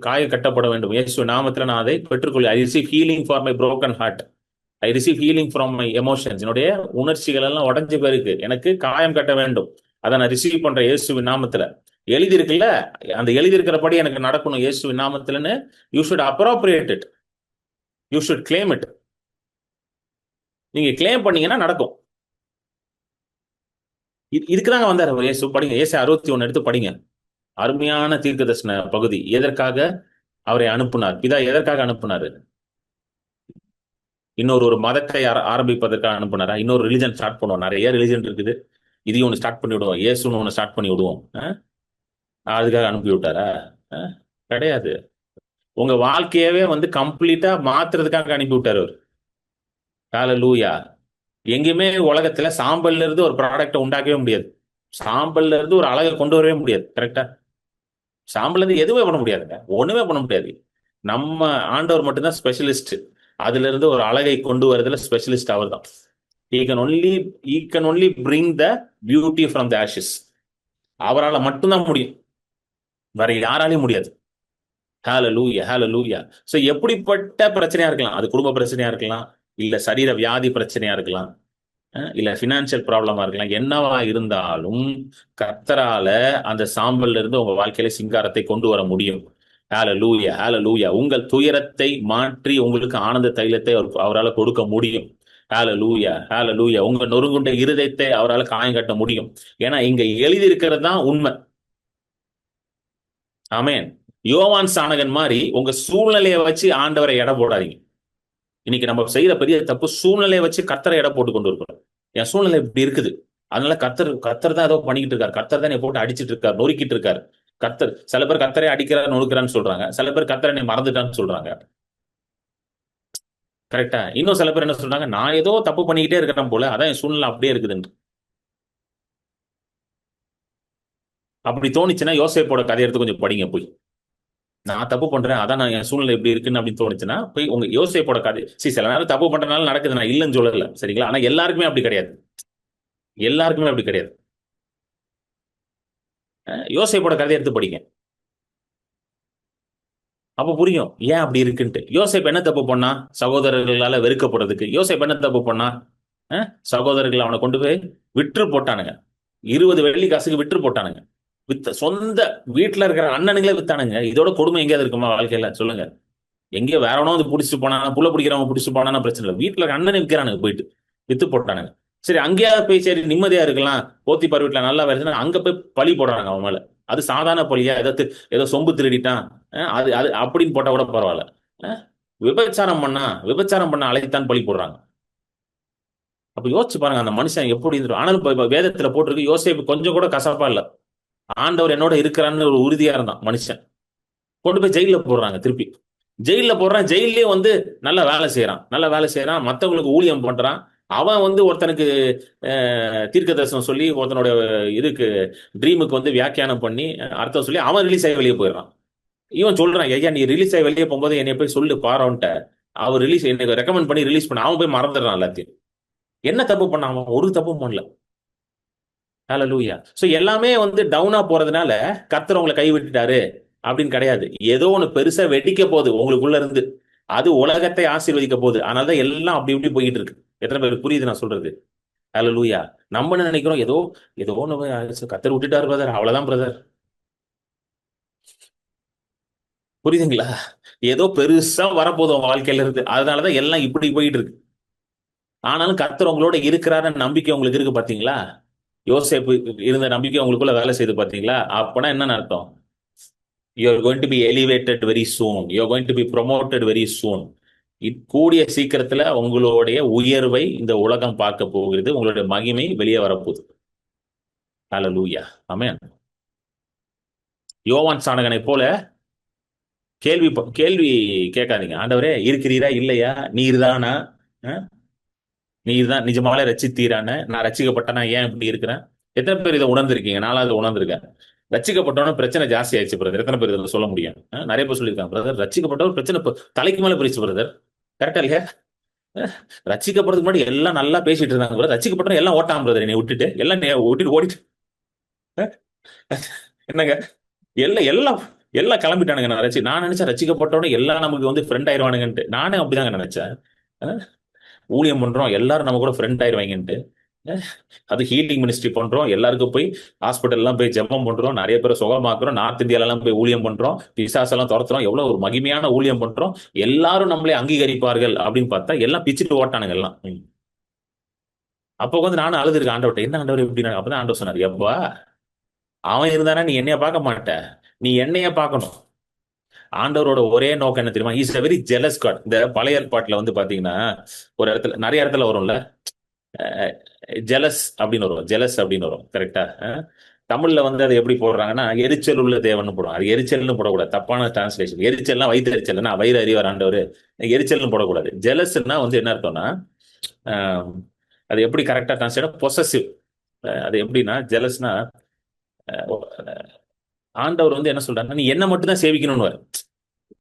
காயம் கட்டப்பட வேண்டும். இயேசு நாமத்துல நான் அதை பெற்றுக்கொள்ள. I receive healing for my broken heart. I receive healing from my emotions. என்னுடைய உணர்ச்சிகள் எல்லாம் உடஞ்சு போயிருக்கு, எனக்கு காயம் கட்ட வேண்டும். அதை நான் ரிசீவ் பண்றேன் இயேசுவின் நாமத்துல. எழுதி இருக்குல்ல, அந்த எழுதி இருக்கிறபடி எனக்கு நடக்கணும் இயேசுவின் நாமத்துலன்னு. You should appropriate it, you should claim it. நீங்க கிளைம் பண்ணீங்கன்னா நடக்கும். இதுக்குதாங்க வந்தாரு இயேசு. படிங்க, இயேசு 61 எடுத்து படிங்க. அருமையான தீர்க்க தரிசன பகுதி. எதற்காக அவரை அனுப்புனார்? பிதா எதற்காக அனுப்புனாரு? ஒரு மதத்தை ஆரம்பிப்பதற்காக அனுப்புனாரா? இன்னொரு ரிலிஜன் ஸ்டார்ட் பண்ணுவோம். நிறைய ரிலிஜன் இருக்குது, இதையும் ஒன்று ஸ்டார்ட் பண்ணி விடுவோம், இயேசுன்னு ஒன்று ஸ்டார்ட் பண்ணி விடுவோம். அதுக்காக அனுப்பி விட்டாரா? கிடையாது. உங்க வாழ்க்கையவே வந்து கம்ப்ளீட்டா மாத்துறதுக்காக அனுப்பி விட்டாரு அவர். ஹalleluya. எங்கேயுமே உலகத்துல சாம்பல்ல இருந்து ஒரு ப்ராடக்டை உண்டாக்கவே முடியாது, சாம்பல்ல இருந்து ஒரு அழகை கொண்டு வரவே முடியாது. கரெக்டா? சாம்பல்ல இருந்து எதுவுமே பண்ண முடியாதுங்க, ஒண்ணுமே பண்ண முடியாது. நம்ம ஆண்டவர் மட்டும்தான் ஸ்பெஷலிஸ்ட். அதுல இருந்து ஒரு அழகை கொண்டு வரதுல ஸ்பெஷலிஸ்ட் அவர் தான். he can only bring the beauty from the ashes. அவரால் மட்டும்தான் முடியும், வேற யாராலையும் முடியாது. ஹalleluya, ஹalleluya. சோ எப்படிப்பட்ட பிரச்சனையா இருக்கலாம், அது குடும்ப பிரச்சனையா இருக்கலாம், இல்ல சரீர வியாதி பிரச்சனையா இருக்கலாம், இல்ல பினான்சியல் ப்ராப்ளமா இருக்கலாம், என்னவா இருந்தாலும் கர்த்தரால அந்த சாம்பல்ல இருந்து உங்க வாழ்க்கையில சிங்காரத்தை கொண்டு வர முடியும். ஹalleluya, ஹalleluya. உங்கள் துயரத்தை மாற்றி உங்களுக்கு ஆனந்த தைலத்தை அவரால் கொடுக்க முடியும். ஹalleluya, ஹalleluya. உங்க நொறுங்குண்ட இருதயத்தை அவரால் காயம் கட்ட முடியும். ஏன்னா இங்க எழுதி இருக்கிறது தான் உண்மை. ஆமென். யோவான் சானகன் மாதிரி உங்க சூழ்நிலையை வச்சு ஆண்டவரை எடை போடாதீங்க. இன்னைக்கு நம்ம செய்யற பெரிய தப்பு, சூழ்நிலையை வச்சு கர்த்தரை எடை போட்டு கொண்டு இருக்கிறோம். என் சூழ்நிலை இப்படி இருக்குது, அதனால கர்த்தர் தான் ஏதோ பண்ணிக்கிட்டு இருக்காரு, கர்த்தர் தான் போட்டு அடிச்சிட்டு இருக்காரு, நொறுக்கிட்டு இருக்காரு. கர்த்தர், சில பேர் கர்த்தரை அடிக்கிறார் நொறுக்கிறான்னு சொல்றாங்க, சில பேர் கர்த்தரை மறந்துட்டான்னு சொல்றாங்க. கரெக்டா? இன்னும் சில பேர் என்ன சொல்றாங்க, நான் ஏதோ தப்பு பண்ணிக்கிட்டே இருக்கிறேன் போல, அதான் என் சூழ்நிலை அப்படியே இருக்குதுன்னு. அப்படி தோணுச்சுன்னா யோசேப்போட கதை எடுத்து கொஞ்சம் படிங்க போய். நான் தப்பு பண்றேன், அதான் நான் என் சூழ்நிலை எப்படி இருக்குன்னு அப்படின்னு தோணுச்சுன்னா போய் உங்க யோசேப்போட கதை. சில நேரம் தப்பு பண்றதுனால நடக்குது, நான் இல்லைன்னு சொல்லல, சரிங்களா? ஆனா எல்லாருக்குமே அப்படி கிடையாது, எல்லாருக்குமே அப்படி கிடையாது. யோசேப்போட கதையை எடுத்து படிங்க, அப்ப புரியும் ஏன் அப்படி இருக்குன்ட்டு. யோசேப் என்ன தப்பு பண்ணா? சகோதரர்களால வெறுக்கப்படுறதுக்கு. யோசேப் என்ன தப்பு பண்ணா? சகோதரர்கள் அவனை கொண்டு போய் விற்று போட்டானுங்க, 20 வெள்ளி காசுக்கு விற்று போட்டானுங்க. சொந்த வீட்டுல இருக்கிற அண்ணனுங்களே வித்தானுங்க. இதோட கொடுமை எங்கேயாவது இருக்குமா வாழ்க்கையில? சொல்லுங்க. எங்கேயோ வேற ஒன்னும் வந்து பிடிச்சிட்டு போனானா, புள்ள பிடிக்கிறவங்க பிடிச்சிட்டு போனானா பிரச்சனை இல்லை, வீட்டுல இருக்க அண்ணனை விற்கிறானுங்க, போயிட்டு வித்து போட்டானுங்க. சரி, அங்கேயாவது போய் சரி நிம்மதியா இருக்கலாம், போத்திப்பார் வீட்டுல நல்லா வருதுன்னா அங்க போய் பழி போடுறாங்க அவன் மேல. அது சாதாரண பழியா? ஏதோ சொம்பு திருடிட்டான் அது அது அப்படின்னு போட்டா கூட பரவாயில்ல. விபச்சாரம் பண்ண அழைத்தான் பழி போடுறாங்க. அப்ப யோசிச்சு பாருங்க அந்த மனுஷன் எப்படி இருந்துரும். ஆனாலும் வேதத்துல போட்டிருக்கு, யோசேப்பு கொஞ்சம் கூட கசப்பா இல்ல, ஆண்டவர் என்னோட இருக்கிறான்னு ஒரு உறுதியா இருந்தான் மனுஷன். கொண்டு போய் ஜெயில போடுறாங்க, திருப்பி ஜெயில போடுறான். ஜெயிலே வந்து நல்ல வேலை செய்யறான், மற்றவங்களுக்கு ஊழியம் பண்றான். அவன் வந்து ஒருத்தனுக்கு தீர்க்க தரிசனம் சொல்லி, ஒருத்தனோட இதுக்கு ட்ரீமுக்கு வந்து வியாக்கியானம் பண்ணி அர்த்தம் சொல்லி அவன் ரிலீஸ் ஆகி வெளியே போயிடுறான். இவன் சொல்றான், ஐயா நீ ரிலீஸ் ஆகி வெளியே போகும்போது என்னை போய் சொல்லு பாரோன்ட்ட. அவர் எனக்கு ரெக்கமெண்ட் பண்ணி ரிலீஸ் பண்ண. அவன் போய் மறந்துடுறான் எல்லாத்தையும். என்ன தப்பு பண்ண? அவன் ஒரு தப்பு பண்ணல. ஹalleluya. சோ எல்லாமே வந்து டவுனா போறதுனால கர்த்தர் உங்களை கைவிட்டுட்டாரு அப்படின்னு கிடையாது. ஏதோ ஒண்ணு பெருசா வெடிக்க போகுது உங்களுக்குள்ள இருந்து, அது உலகத்தை ஆசீர்வதிக்க போகுது. அதனாலதான் எல்லாம் அப்படி இப்படி போயிட்டு இருக்கு. எத்தனை பேருக்கு புரியுது நான் சொல்றது? ஹalleluya. நம்ம நினைக்கிறோம் ஏதோ ஒண்ணு கர்த்தர் விட்டுட்டாரு பிரதர், அவ்வளவுதான் பிரதர். புரியுதுங்களா? ஏதோ பெருசா வரப்போதும் உங்க வாழ்க்கையில இருந்து, அதனாலதான் எல்லாம் இப்படி போயிட்டு இருக்கு. ஆனாலும் கர்த்தர் உங்களோட இருக்கிறாருன்னு நம்பிக்கை உங்களுக்கு இருக்கு, பாத்தீங்களா? யோசேப்பு இருந்த நம்பிக்கை உங்களுக்குள்ள வேலை செய்து, பாத்தீங்களா? அப்பனா என்ன அர்த்தம்? you are going to be elevated very soon, you are going to be promoted very soon. கூடிய சீக்கிரத்துல உங்களுடைய உயர்வை இந்த உலகம் பார்க்க போகிறது, உங்களுடைய மகிமை வெளியே வரப்போகுது. ஹalleluya, ஆமென். யோவான் சானகனை போல கேள்வி கேட்காதீங்க. ஆண்டவரே இருக்கிறீரா இல்லையா, நீர் தானா, நீ தான் நிஜமாலே ரச்சித்தீரான, நான் ரச்சிக்கப்பட்டனா ஏன் இப்படி இருக்கிறேன்? எத்தனை பேர் இதை உணர்ந்திருக்கீங்க? நாலாவது உணர்ந்திருக்கேன். ரச்சிக்கப்பட்டவன பிரச்சனை ஜாஸ்தி ஆயிடுச்சு பிரதர். எத்தனை பேர் இதில் சொல்ல முடியும்? நிறைய பேர் சொல்லியிருக்காங்க பிரதர், ரச்சிக்கப்பட்டவர் பிரச்சனை தலைக்கு மேல போயிடுச்சு பிரதர். கரெக்டா இல்லையா? ரச்சிக்கப்படுறதுக்கு முன்னாடி எல்லாம் நல்லா பேசிட்டு இருந்தாங்க பிரதர், ரச்சிக்கப்பட்டவன் எல்லாம் ஓட்டாம பிரதர், என்னை விட்டுட்டு எல்லாம் விட்டுட்டு ஓடிட்டு என்னங்க, எல்லாம் எல்லாம் எல்லாம் கிளம்பிட்டானுங்க. நான் நினைச்சேன் ரச்சிக்கப்பட்டவனே எல்லாம் நமக்கு வந்து ஃப்ரெண்ட் ஆயிடுவானுங்கன்ட்டு. நானே அப்படிதாங்க நினைச்சேன். ஊழியம் பண்றோம் எல்லாரும் நம்ம கூட ஃப்ரெண்ட் ஆயிடுவாங்கன்ட்டு. அது ஹீலிங் மினிஸ்ட்ரி பண்றோம், எல்லாருக்கும் போய் ஹாஸ்பிட்டல்லாம் போய் ஜெபம் பண்றோம், நிறைய பேரை சுகமாக்குறோம், நார்த் இந்தியாலாம் போய் ஊழியம் பண்றோம், பிசாசெல்லாம் துரத்துறோம், எவ்வளவு ஒரு மகிமையான ஊழியம் பண்றோம், எல்லாரும் நம்மளே அங்கீகரிப்பார்கள் அப்படின்னு பார்த்தா எல்லாம் பிச்சுட்டு ஓட்டானுங்க எல்லாம். அப்போ வந்து நானும் அழுதுருக்கேன் ஆண்டவர்கிட்ட, என்ன ஆண்டவர் எப்படி? அப்பதான் ஆண்டவர் சொன்னார், எப்பா அவன் இருந்தானா நீ என்னைய பார்க்க மாட்ட, நீ என்னைய பார்க்கணும். ஆண்டவரோட ஒரே நோக்கம் என்ன தெரியுமா? Is a very jealous God. இந்த பழைய ஏற்பாட்டுல வந்து பாத்தீங்கன்னா ஒரு இடத்துல நிறைய இடத்துல வரும்ல, ஜெலஸ் அப்படின்னு வரும், ஜெலஸ் அப்படின்னு வரும். கரெக்டா? தமிழ்ல வந்து அதை எப்படி போடுறாங்கன்னா எரிச்சல் உள்ள தேவன் போடுவோம். அது எரிச்சல்னு போடக்கூடாது, தப்பான டிரான்ஸ்லேஷன். எரிச்சல்னா வயிற்று எரிச்சல்னா வயிறு அறிவார் ஆண்டவர், எரிச்சல்னு போடக்கூடாது. ஜெலஸ்னா வந்து என்ன அர்த்தம்னா அது எப்படி கரெக்டா டிரான்ஸ்லேட்? பொசசிவ். அது எப்படின்னா ஜெலஸ்னா ஆண்டவர் வந்து என்ன சொல்றாருன்னா நீ என்ன மட்டும் தான் சேவிக்கணும்னு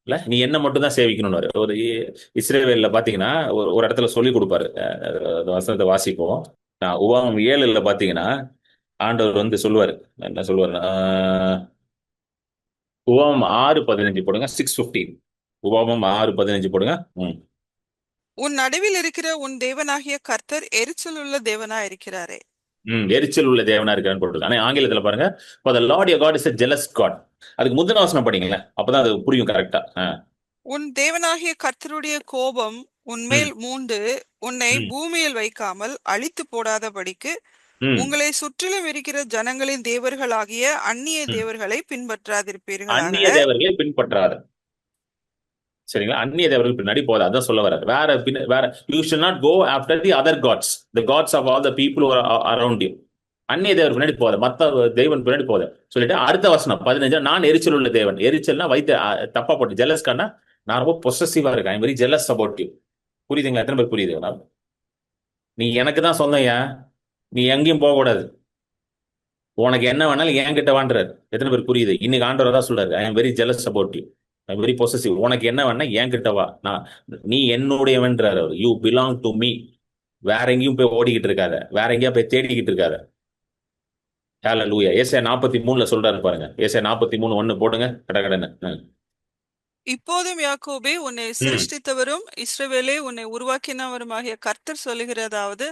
இல்ல, நீ என்ன மட்டும் தான் சேவிக்கணும்னு ஒரு இஸ்ரேவேல்ல பாத்தீங்கன்னா ஒரு இடத்துல சொல்லி கொடுப்பாரு. வசனத்தை வாசிப்போம். உபாகமம் 7 பாத்தீங்கன்னா ஆண்டவர் வந்து சொல்லுவாரு, என்ன சொல்லுவாரு? உபாகமம் 6:15 போடுங்க. 6:15. உபாகமம் 6:15 போடுங்க. உன் நடுவில் இருக்கிற உன் தேவனாகிய கர்த்தர் எரிச்சல் உள்ள தேவனா இருக்கிறாரே. எரிச்சல் உள்ள தேவனா இருக்கிறான்னு போட்டு. ஆனா ஆங்கிலத்துல பாருங்க, for the Lord your God is a jealous God. அதுக்கு முந்தின வசனம் படிங்களேன், அப்பதான் அது புரியும் கரெக்டா. உன் தேவனாகிய கர்த்தருடைய கோபம் உன்மேல் மூண்டு உன்னை பூமியில் வைக்காமல் அழித்து போடாதபடிக்கு உங்களை சுற்றிலும் இருக்கிற ஜனங்களின் தேவர்களாகிய அந்நிய தேவர்களை பின்பற்றாதிருப்பீர்கள். அந்நிய தேவர்களை பின்பற்றாத, சரிங்களா? அந்நிய தேவர்கள் பின்னாடி போத, அதான் சொல்ல வர்றாரு. வேற you should not go after the other gods, the gods of all the people around you. அந்நிய தேவர் பின்னாடி போத, மத்த தெய்வன் பின்னாடி போத சொல்லிட்டு அடுத்த வசனம் 15, நான் எரிச்சல் உள்ள தேவன். எரிச்சல்னா வைத்த தப்பா போட்டு, ஜெலஸ்கானா நான் ரொம்ப பொசசிவா இருக்கேன், I very jealous about you. புரியுதுங்களா? எத்தனை பேர் புரியுதுங்களா? நீ எனக்கு தான் சொந்தயா, நீ எங்கேயும் போக கூடாது, உனக்கு என்ன வேணாலும் என்கிட்ட வாண்டுறாரு. எத்தனை பேர் புரியுது? இன்னைக்கு ஆண்டவர் தான் சொல்றாரு, I am very jealous about you, I very possessive. உனக்கு என்ன வேணா என்கிட்ட வா, நான் நீ என்னுடையவன்றாரு அவர். You belong to me. வேற எங்கேயும் போய் ஓடிக்கிட்டு இருக்காத, வேற எங்கேயா போய் தேடிக்கிட்டு இருக்காத. ஹல்லேலூயா. ஏசாயா 43 சொல்றாரு பாருங்க. ஏசாயா 43:1 போடுங்க கடகடன்னு. இப்போதும் யாக்கோபே உன்னை சிருஷ்டித்தவரும் இஸ்ரவேலே உன்னை உருவாக்கினவருமாகிய கர்த்தர் சொல்லுகிறதாவது,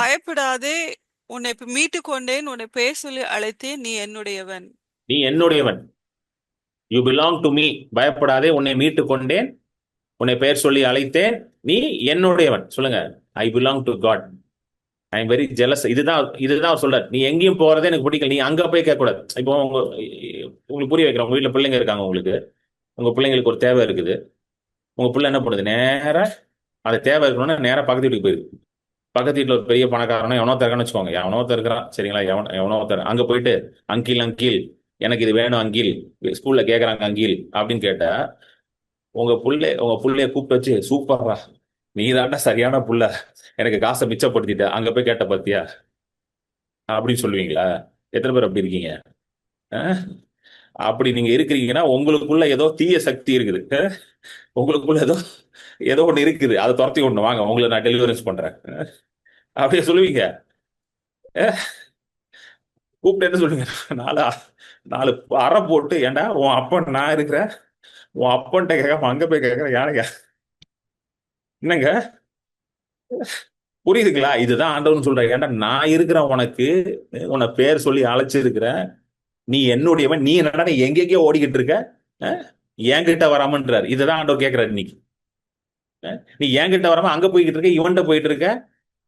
பயப்படாதே, உன்னை மீட்டு கொண்டேன், உன்னை பேர் சொல்லி அழைத்தேன், நீ என்னுடையவன். நீ என்னுடையவன். You belong to me. பயப்படாதே, உன்னை மீட்டு கொண்டேன், உன்னை பெயர் சொல்லி அழைத்தேன், நீ என்னுடையவன். சொல்லுங்க, I belong to God, I am very jealous. இதுதான் சொல்றாரு. நீ எங்கேயும் போறதே எனக்கு பிடிக்கல, நீ அங்க போய் கேட்க கூடாது. இப்போ உங்களுக்கு புரிய வைக்கிறேன். உங்க வீட்டுல பிள்ளைங்க இருக்காங்க, உங்களுக்கு உங்க பிள்ளைங்களுக்கு ஒரு தேவை இருக்குது. உங்க பிள்ளை என்ன பண்ணுது? நேரா அது தேவை இருக்கணும்னா நேரா பக்கத்து வீட்டுக்கு போயிருக்கு. பக்கத்து வீட்டுல ஒரு பெரிய பணக்காரனோ எவனோ தரக்கான்னு வச்சுக்கோங்க, எவனோ இருக்கிறான், சரிங்களா? எவனோ தர அங்க போயிட்டு அங்கில் அங்கில் எனக்கு இது வேணும் அங்கில், ஸ்கூல்ல கேக்குறாங்க அங்கில் அப்படின்னு கேட்டா உங்க புள்ளைய கூப்பிட்டு வச்சு, சூப்பர்ரா, நீ தாண்டா சரியான புள்ள, எனக்கு காசை மிச்சப்படுத்திட்ட, அங்க போய் கேட்ட பாத்தியா அப்படின்னு சொல்லுவீங்களா? எத்தனை பேர் அப்படி இருக்கீங்க? அப்படி நீங்க இருக்கிறீங்கன்னா உங்களுக்குள்ள ஏதோ தீய சக்தி இருக்குது. உங்களுக்குள்ள ஏதோ ஒண்ணு இருக்குது, அதை துரத்தி கொண்டு வாங்க, உங்களை நான் டெலிவரன்ஸ் பண்றேன் அப்படியே சொல்லுவீங்க. கூப்பிட்டு என்ன சொல்லுவீங்க? நாலு அறை போட்டு, ஏண்டா உன் அப்பன் நான் இருக்கிறேன், உன் அப்பன்ட்ட கேட்காம அங்க போய் கேட்கிறேன் யானையா? என்னங்க புரியுதுங்களா? இதுதான் ஆண்டவன் சொல்ற. ஏன்டா நான் இருக்கிறேன் உனக்கு, உன்னை பேர் சொல்லி அழைச்சிருக்கிறேன், நீ என்னுடையவன், நீ என்னடா எங்கெங்கயோ ஓடிக்கிட்டு இருக்க, என்கிட்ட வராமன்றார். இதுதான் ஆண்டவர் கேட்கிறார் இன்னைக்கு. நீ என்கிட்ட வராம அங்க போய்கிட்டு இருக்க, இவன்கிட்ட போயிட்டு இருக்க,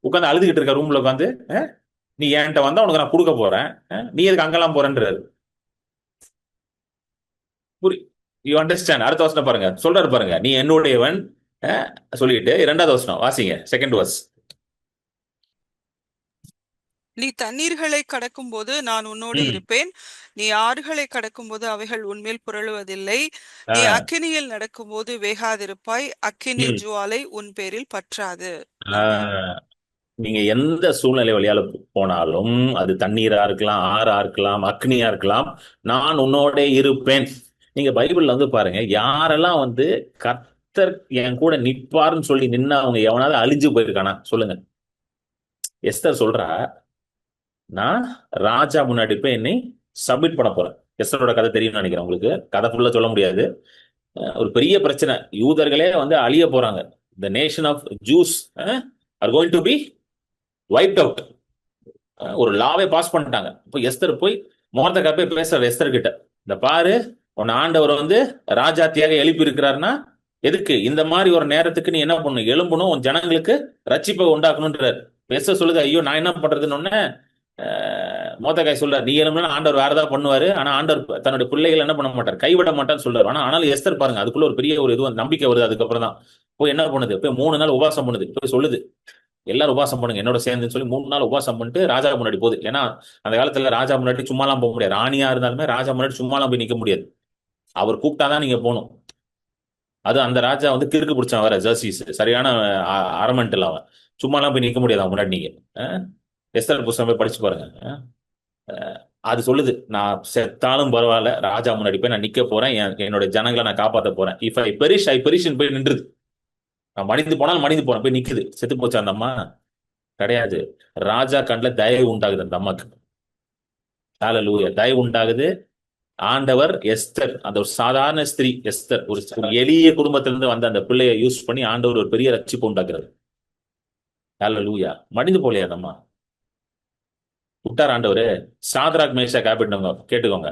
உட்காந்து அழுதுகிட்டு இருக்க ரூம்ல உட்காந்து, நீ என்கிட்ட வந்தா உனக்கு நான் கொடுக்க போறேன், நீ எதுக்கு அங்கெல்லாம் போறேன்றாரு. You understand? அடுத்த வசனம் பாருங்க, சொல்றாரு பாருங்க, நீ என்னுடையவன் சொல்லிட்டு 2வது வசனம் வாசிங்க, செகண்ட் வர்ஸ். நீ தண்ணீர்களை கடக்கும்போது நான் உன்னோடு ம். இருப்பேன். நீ ஆறுகளை கடக்கும்போது அவைகள் உன்மேல் புரளுவதில்லை. நீ ஆ, அக்கினியில் நடக்கும்போது வேகாதிருப்பாய். அக்கினி ம். ஜுவாலை உன் பேரில் பற்றாது. ஆமென். ஆ, நீங்க எந்த சூழ்நிலை வழியால போனாலும், அது தண்ணீரா இருக்கலாம், ஆறா இருக்கலாம், அக்னியா இருக்கலாம், நான் உன்னோட இருப்பேன். நீங்க பைபிள்ல வந்து பாருங்க, யாரெல்லாம் வந்து கர்த்தர் என் கூட நிப்பாருன்னு சொல்லி நின்னா அவங்க எவனாவது அழிஞ்சு போயிருக்கானா சொல்லுங்க. எஸ்தர் சொல்றா, நான் ராஜா முன்னாடி போய் என்னை சப்மிட் பண்ண போறேன். எஸ்தரோட கதை தெரியும்னு நினைக்கிறேன் உங்களுக்கு. கதை ஃபுல்லா சொல்ல முடியாது. ஒரு பெரிய பிரச்சனை. யூதர்களே வந்து அழிய போறாங்க. The nation of Jews are going to be wiped out. ஒரு லாவே பாஸ் பண்ணிட்டாங்க. இப்போ எஸ்தர் போய் மோர்தெகாய் போய் பேசுறாரு எஸ்தர் கிட்ட. இந்த பாரு, உன் ஆண்டவர் வந்து ராஜாத்தியாக எழுப்பி இருக்கிறாருன்னா எதுக்கு இந்த மாதிரி ஒரு நேரத்துக்கு நீ என்ன பண்ணணும், எழும்பணும், உன் ஜனங்களுக்கு ரட்சிப்பை உண்டாக்கணும்ன்றாரு. எஸ்தர் சொல்லுது, ஐயோ நான் என்ன பண்றதுன்னு ஒண்ணு. மோர்தெகாய் சொல்றாரு, நீ எழும்புனா ஆண்டவர் வேற ஏதாவது பண்ணுவாரு, ஆனா ஆண்டவர் தன்னுடைய பிள்ளைகள் என்ன பண்ண மாட்டார், கைவிட மாட்டான்னு சொல்றாரு. ஆனாலும் எஸ்தர் பாருங்க, அதுக்குள்ள ஒரு பெரிய ஒரு இது நம்பிக்கை வருது. அதுக்கப்புறம் தான் போய் என்ன பண்ணுது, போய் 3 நாள் உபவாசம் பண்ணுது. போய் சொல்லுது, எல்லாரும் உபவாசம் பண்ணுங்க என்னோட சேர்ந்துன்னு சொல்லி 3 நாள் உபவாசம் பண்ணிட்டு ராஜா முன்னாடி போகுது. ஏன்னா அந்த காலத்துல ராஜா முன்னாடி சும்மாலாம் போக முடியாது. ராணியா இருந்தாலுமே ராஜா முன்னாடி சும்மாலாம் போய் நிக்க முடியாது. அவர் கூப்பிட்டாதான் நீங்க போகணும். அது அந்த ராஜா வந்து கிறுக்கு பிடிச்சான் வர ஜர்சிஸ், சரியான அரமெண்ட் அவன். சும்மாலாம் போய் நிக்க முடியாது அவன் முன்னாடி நீங்க. அஹ், எஸ்தர் புஸ்தகம் போய் படிச்சு பாருங்க. அது சொல்லுது, நான் செத்தாலும் பரவாயில்ல, ராஜா முன்னாடி போய் நான் நிக்க போறேன், என்னோட ஜனங்களை நான் காப்பாத்த போறேன். If I perish I perish போய் நின்றுது. நான் மடிந்து போனாலும் மடிந்து போறேன், போய் நிக்குது. செத்து போச்சு அந்த அம்மா கிடையாது. ராஜா கண்ல தயவு உண்டாகுது அந்த அம்மாக்கு. ஹalleluya, தயவு உண்டாகுது. ஆண்டவர் எஸ்தர், அந்த ஒரு சாதாரண ஸ்திரீ எஸ்தர், ஒரு எளிய குடும்பத்திலிருந்து வந்த அந்த பிள்ளையை யூஸ் பண்ணி ஆண்டவர் ஒரு பெரிய ரட்சிப்பு உண்டாக்குறாரு. ஹalleluya, மடிந்து போலையா அந்த அம்மா. விட்டார் ஆண்டவர். சாத்ராக் மேஷாக் ஆபேத்நேகோ கேட்டுக்கோங்க.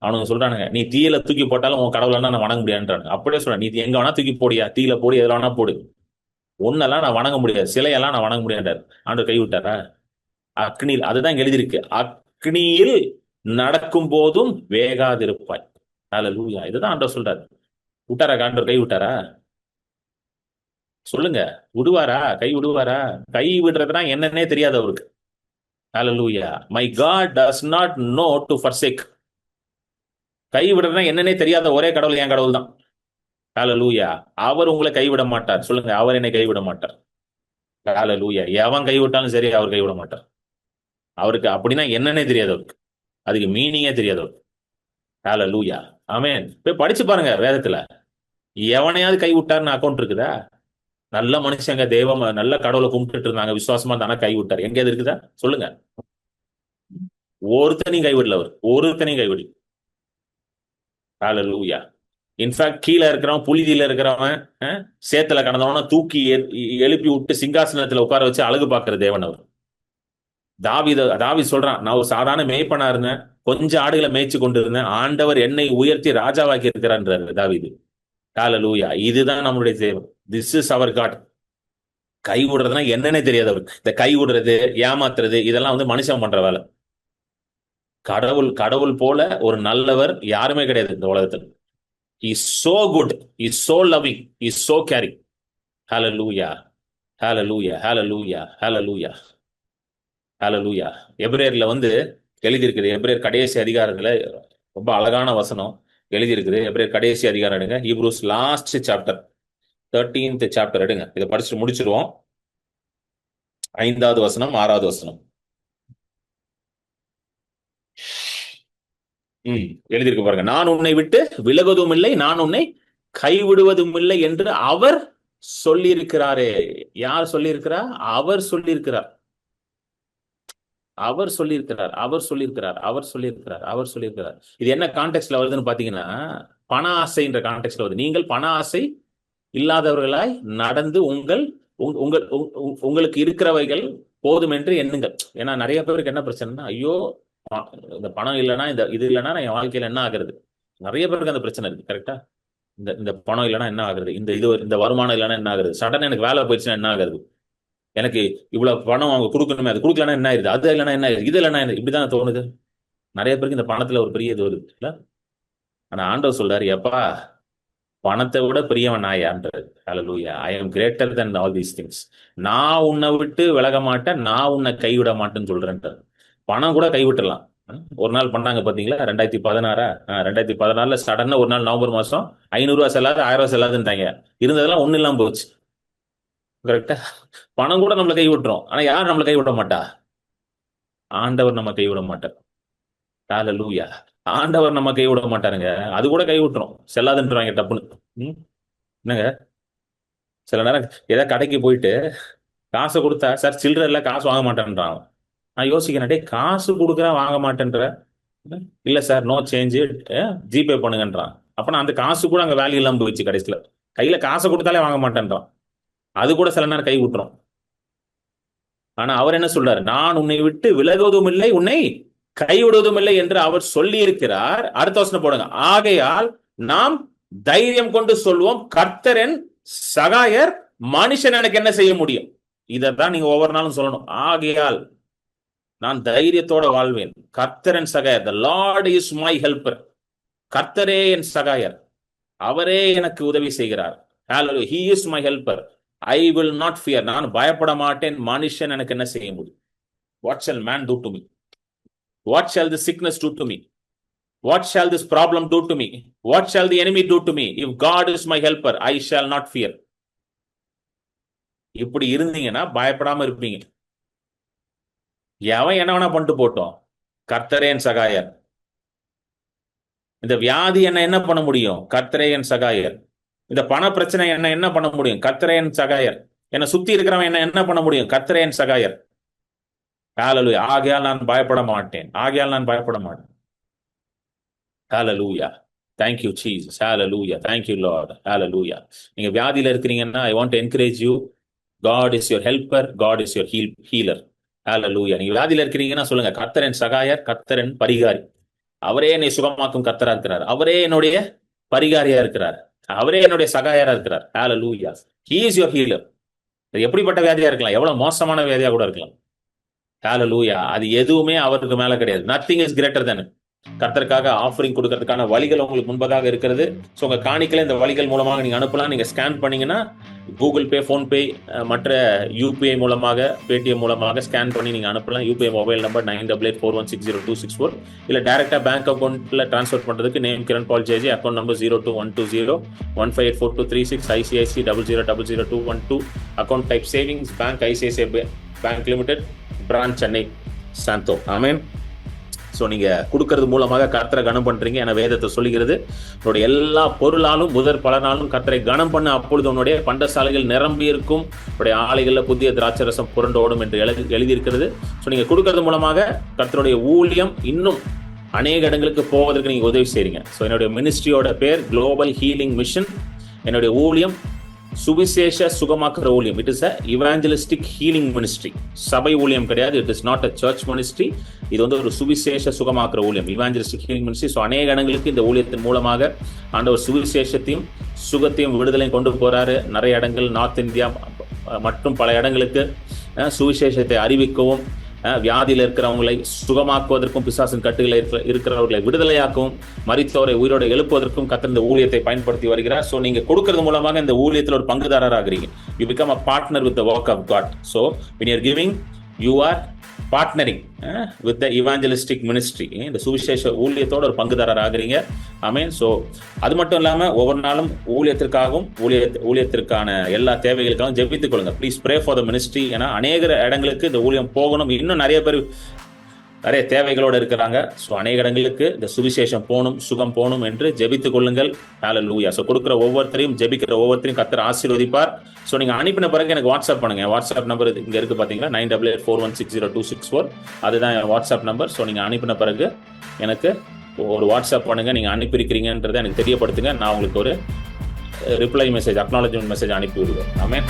அவனுங்க சொல்றானுங்க, நீ தீயில தூக்கி போட்டாலும் உன் கடவுளை நான் வணங்க முடியாதுன்றானுங்க. அப்படியே சொல்றேன், நீ எங்க வேணா தூக்கி போடியா, தீயில போடி, எதுல வேணா போடு, ஒன்னெல்லாம் நான் வணங்க முடியாது, சிலையெல்லாம் நான் வணங்க முடியாண்டாரு. ஆண்டவர் கை விட்டாரா? அக்னியில், அதுதான் இங்க எழுதியிருக்கு, அக்னியில் நடக்கும் போதும் வேகாதிருப்பாய். ஹalleluya, இதுதான் ஆண்டவர் சொல்றாரு. விட்டாரா ஆண்டவர்? கை விட்டாரா? சொல்லுங்க. விடுவாரா? கை விடுவாரா? கை விடுறதுனா என்னன்னே தெரியாது அவருக்கு. Hallelujah, my God does not know to forsake. கை விடுறதுனா என்னன்னே தெரியாத ஒரே கடவுள் என் கடவுள் தான். ஹalleluya, அவர் உங்களை கைவிட மாட்டார். சொல்லுங்க, அவர் என்னை கைவிட மாட்டார். ஹalleluya, எவன் கைவிட்டாலும் சரி அவர் கைவிட மாட்டார். அவருக்கு அப்படின்னா என்னன்னே தெரியாது அவருக்கு. அதுக்கு மீனிங்கே தெரியாது அவருக்கு. ஹalleluya, ஆமென். போய் படிச்சு பாருங்க வேதத்துல. எவனையாவது கை விட்டாருன்னு அக்கௌண்ட் இருக்குதா? நல்ல மனுஷங்க, தெய்வம், நல்ல கடவுளை கும்பிட்டுட்டு இருந்தாங்க, விசுவாசமா தானே கை விட்டார், எங்கேயாவது இருக்குதா? சொல்லுங்க. ஒருத்தனையும் கைவிடல அவர், ஒருத்தனையும் கைவிடல. ஹalleluya. இன்ஃபேக்ட் கீழே இருக்கிறவன், புழுதியில இருக்கிறவன், சேத்துல கடந்தவன தூக்கி எழுப்பி விட்டு சிங்காசனத்துல உட்கார வச்சு அழகு பார்க்கிற தேவன் அவர். தாவி சொல்றான், நான் ஒரு சாதாரண மேய்ப்பனா இருந்தேன், கொஞ்சம் ஆடுகளை மேய்ச்சி கொண்டு இருந்தேன், ஆண்டவர் என்னை உயர்த்தி ராஜாவாக்கி இருக்கிறான்றாரு தாவீது. ஹalleluya, இதுதான் நம்மளுடைய தேவன். This is our God. கை விடுறதுனா என்னன்னே தெரியாது அவருக்கு. இந்த கை விடுறது, ஏமாத்துறது, இதெல்லாம் வந்து மனுஷன் பண்ற வேலை. கடவுள், கடவுள் போல ஒரு நல்லவர் யாருமே கிடையாது இந்த உலகத்தில். Is so good, is so loving, is so caring. Hallelujah, hallelujah, hallelujah, hallelujah, hallelujah. எபிரேயர்ல வந்து எழுதியிருக்குது. எபிரேயர் கடைசி அதிகாரத்துல ரொம்ப அழகான வசனம் எழுதியிருக்குது. எபிரேயர் கடைசி அதிகாரம் எடுங்க. Hebrews last chapter, 13th chapter எடுங்க. இதை படிச்சுட்டு முடிச்சிருவோம். 5வது வசனம், 6வது வசனம். எழுதியிருக்கு பாருங்க. நான் உன்னை விட்டு விலகுவதும் இல்லை, நான் உன்னை கைவிடுவதும் இல்லை என்று அவர் சொல்லியிருக்கிறாரே. யார் சொல்லியிருக்கிறார்? அவர் சொல்லியிருக்கிறார். அவர் சொல்லியிருக்கிறார், அவர் சொல்லியிருக்கிறார், அவர் சொல்லியிருக்கிறார், அவர் சொல்லியிருக்கிறார். இது என்ன கான்டெக்ட்ல வருதுன்னு பாத்தீங்கன்னா, பண ஆசைன்ற கான்டெக்ட்ல வருது. நீங்கள் பண ஆசை இல்லாதவர்களாய் நடந்து உங்களுக்கு இருக்கிறவைகள் போதும் என்று எண்ணுங்கள். ஏன்னா நிறைய பேருக்கு என்ன பிரச்சனைனா, ஐயோ இந்த பணம் இல்லைன்னா, இந்த இது இல்லைன்னா என் வாழ்க்கையில என்ன ஆகுறது? நிறைய பேருக்கு அந்த பிரச்சனை இருக்கு. கரெக்டா? இந்த பணம் இல்லைன்னா என்ன ஆகுறது? இந்த வருமானம் இல்லைன்னா என்ன ஆகுறது? சடன் எனக்கு வேலை போயிடுச்சுன்னா என்ன ஆகுறது? எனக்கு இவ்வளவு பணம் அவங்க கொடுக்கணுமே, அது கொடுக்கலன்னா என்ன ஆயிருது? அது இல்லைன்னா என்ன ஆயிருது? இது இல்லைன்னா என்ன? இப்படிதான் தோணுது நிறைய பேருக்கு. இந்த பணத்துல ஒரு பெரிய இது வருது இல்ல. ஆனா ஆண்டவர் சொல்றாரு, எப்பா பணத்தை விட பெரியவன் நான் யான்றது. Hallelujah. I am greater than all these things. நான் உன்னை விட்டு விலக மாட்டேன், நான் உன்னை கைவிட மாட்டேன்னு சொல்றேன்றது. பணம் கூட கைவிட்டுலாம். ஒரு நாள் பண்ணாங்க பாத்தீங்களா, 2016 சடனா ஒரு நாள் நவம்பர் மாசம் 500 ரூபா செல்லாது 1000 ரூபா செல்லாதுன்றாங்க. இருந்ததெல்லாம் ஒண்ணு இல்லாம போச்சு. கரெக்டா? பணம் கூட நம்மளை கைவிட்டுரும். ஆனா யார் நம்மளை கைவிட மாட்டா? ஆண்டவர் நம்ம கைவிட மாட்டார். ஹல்லேலூயா. ஆண்டவர் நம்ம கைவிட மாட்டாருங்க. அது கூட கைவிட்டுரும், செல்லாதுன்றாங்க டப்புன்னு. என்னங்க, சில நேரம் ஏதாவது கடைக்கு போயிட்டு காசை கொடுத்தா, சார் சில்லற இல்ல, காசு வாங்க மாட்டேன்றான். நான் யோசிக்கிறேன், டே காசு கொடுக்குறேன் வாங்க மாட்டேன்ற, இல்ல சார் நோ சேஞ்சு, ஜிபே பண்ணுங்கன்றான். அப்ப நான் அந்த காசு கூட அங்க வேல்யூ இல்லாம போயிடுச்சு. கடைசியில கையில காசை கொடுத்தாலே வாங்க மாட்டேன்றான். அது கூட சில நேரம் கை விட்டுரும். ஆனா அவர் என்ன சொல்றாரு, நான் உன்னை விட்டு விலகுவதும் இல்லை, உன்னை கைவிடுவதும் இல்லை என்று அவர் சொல்லி இருக்கிறார். அடுத்த வசனம் போடுங்க. ஆகையால் நாம் தைரியம் கொண்டு சொல்வோம், கர்த்தரின் சகாயர், மனுஷன் எனக்கு என்ன செய்ய முடியும்? இதான் நீங்க ஒவ்வொரு நாளும் சொல்லணும். ஆகையால் நான் தைரியத்தோட வாழ்வேன், கர்த்தரின் சகாயர், the Lord is my helper. கர்த்தரே என் சகாயர், அவரே எனக்கு உதவி செய்கிறார். Hallelujah. He is my helper. I will not fear. நான் பயப்பட மாட்டேன், மனுஷன் எனக்கு என்ன செய்ய முடியும்? What shall man do to me? What shall the sickness do to me? What shall this problem do to me? What shall the enemy do to me? If God is my helper, I shall not fear. இப்படி இருந்தீங்கன்னா பயப்படாம இருப்பீங்க. எவன் என்ன வேணா பண்ணிட்டு போட்டோம், கர்த்தரே என் சகாயர். இந்த வியாதி என்ன பண்ண முடியும்? கர்த்தரே என் சகாயர். இந்த பண பிரச்சனை என்ன பண்ண முடியும்? கர்த்தரே என் சகாயர். என்னை சுத்தி இருக்கிறவன் என்ன பண்ண முடியும்? கர்த்தரே என் சகாயர். ஹல்லேலூயா. ஆகையால் நான் பயப்பட மாட்டேன், ஆகையால் நான் பயப்பட மாட்டேன். ஹல்லேலூயா. Thank you Jesus. Hallelujah. Thank you Lord. Hallelujah. நீங்க வியாதியில இருக்கிறீங்கன்னா, I want to encourage you. God is your helper. God is your healer. Hallelujah. நீங்க வியாதியில இருக்கிறீங்கன்னா சொல்லுங்க, கர்த்தரின் சகாயர், கர்த்தரின் பரிகாரி. அவரே என்னை சுகமாக்கும் கர்த்தரா இருக்கிறார். அவரே என்னுடைய பரிகாரியா இருக்கிறார். அவரே என்னுடைய சகாயரா இருக்கிறார். Hallelujah. He is your healer. எப்படிப்பட்ட வியாதியா இருக்கலாம், எவ்வளவு மோசமான வியாதியா கூட இருக்கலாம். Hallelujah. அது எதுவுமே அவருக்கு மேல கிடையாது. Nothing is greater than it. கர்த்தருக்காக ஆஃபரிங் கொடுக்கறதுக்கான வழிகள் உங்களுக்கு முன்பதாக இருக்கிறது. ஸோ உங்க காணிக்கல இந்த வழிகள் மூலமாக நீங்க அனுப்பலாம். நீங்க ஸ்கேன் பண்ணீங்கன்னா கூகுள் பே, ஃபோன்பே, மற்ற யூபிஐ மூலமாக, பேடிஎம் மூலமாக ஸ்கேன் பண்ணி நீங்க அனுப்பலாம். UPI mobile number 9884160264. இல்ல டைரக்டா பேங்க் அக்கௌண்ட்ல டிரான்ஸ்ஃபர் பண்றதுக்கு name Kiran Paul JG, account number 021201584236, ICIC 00000212, account type savings bank, ICICI bank limited, branch Chennai, Santhome. Amen. So நீங்க கொடுக்கறது மூலமாக கர்த்தரை கனம் பண்றீங்க என வேதத்தை சொல்லுகிறது. உன்னுடைய எல்லா பொருளாலும் முதற் பலனாலும் கர்த்தரை கனம் பண்ண, அப்பொழுது உன்னுடைய பண்டசாலைகள் நிரம்பி இருக்கும், உன்னுடைய ஆலைகள்ல புதிய திராட்சரசம் புரண்டோடும் என்று எழுதியிருக்கிறது. ஸோ நீங்க கொடுக்கறது மூலமாக கர்த்தருடைய ஊழியம் இன்னும் அநேக இடங்களுக்கு போவதற்கு நீங்க உதவி செய்றீங்க. ஸோ என்னுடைய மினிஸ்ட்ரியோட பேர் குளோபல் ஹீலிங் மிஷன். என்னுடைய ஊழியம் சுவிசேஷ சுகமாக்குற ஊழியம். It is a evangelistic healing ministry. சபை ஊழியம் கிடையாது. It is not a search ministry. இது வந்து ஒரு சுவிசேஷ சுகமாக்குற ஊழியம், இவாஞ்சலிஸ்டிக் ஹீலிங் மினிஸ்ட்ரி. ஸோ அநேக இடங்களுக்கு இந்த ஊழியத்தின் மூலமாக ஆண்டவர் சுவிசேஷத்தையும் சுகத்தையும் விடுதலையும் கொண்டு போறாரு. நிறைய இடங்கள், நார்த் இந்தியா மற்றும் பல இடங்களுக்கு சுவிசேஷத்தை அறிவிக்கவும், வியாதியில் இருக்கிறவங்களை சுகமாக்குவதற்கும், பிசாசின் கட்டுகளை இருக்கிறவர்களை விடுதலையாக்கவும், மரித்தோரை உயிரோடு எழுப்புவதற்கும் கர்த்தர் இந்த ஊழியத்தை பயன்படுத்தி வருகிறார். ஸோ நீங்க கொடுக்கறது மூலமாக இந்த ஊழியத்தில் ஒரு பங்குதாரராகிறீங்க. You become a partner with the work of God. So when you are giving, you are partnering with the evangelistic ministry. இந்த சுவிசேஷ ஊழியத்தோட ஒரு பங்குதாரர் ஆகிறீங்க. ஆமென். ஸோ அது மட்டும் இல்லாம ஒவ்வொரு நாளும் ஊழியத்திற்காகவும் ஊழியத்திற்கான எல்லா தேவைகளுக்காகவும் ஜெபித்துக் கொள்ளுங்க. Please pray for the ministry. ஏன்னா அநேக இடங்களுக்கு இந்த ஊழியம் போகணும். இன்னும் நிறைய பேர் நிறைய தேவைகளோடு இருக்கிறாங்க. ஸோ அநேக இடங்களுக்கு இந்த சுவிசேஷம் போகணும், சுகம் போகணும் என்று ஜெபித்துக் கொள்ளுங்கள். ஹல்லேலூயா. ஸோ கொடுக்குற ஒவ்வொருத்தரையும், ஜெபிக்கிற ஒவ்வொருத்தரையும் கர்த்தர் ஆசீர்வதிப்பார். ஸோ நீங்க அனுப்பின பிறகு எனக்கு வாட்ஸ்அப் பண்ணுங்க. வாட்ஸ்அப் நம்பர் இங்க இருக்கு பாத்தீங்களா, 9884160264. அதுதான் என் வாட்ஸ்அப் நம்பர். ஸோ நீங்க அனுப்பின பிறகு எனக்கு ஒரு வாட்ஸ்அப் பண்ணுங்க. நீங்க அனுப்பியிருக்கிறீங்கன்றதை எனக்கு தெரியப்படுத்துங்க. நான் உங்களுக்கு ஒரு ரிப்ளை மெசேஜ், அக்னாலஜ்மெண்ட் மெசேஜ் அனுப்பி விடுவேன். ஆமென்.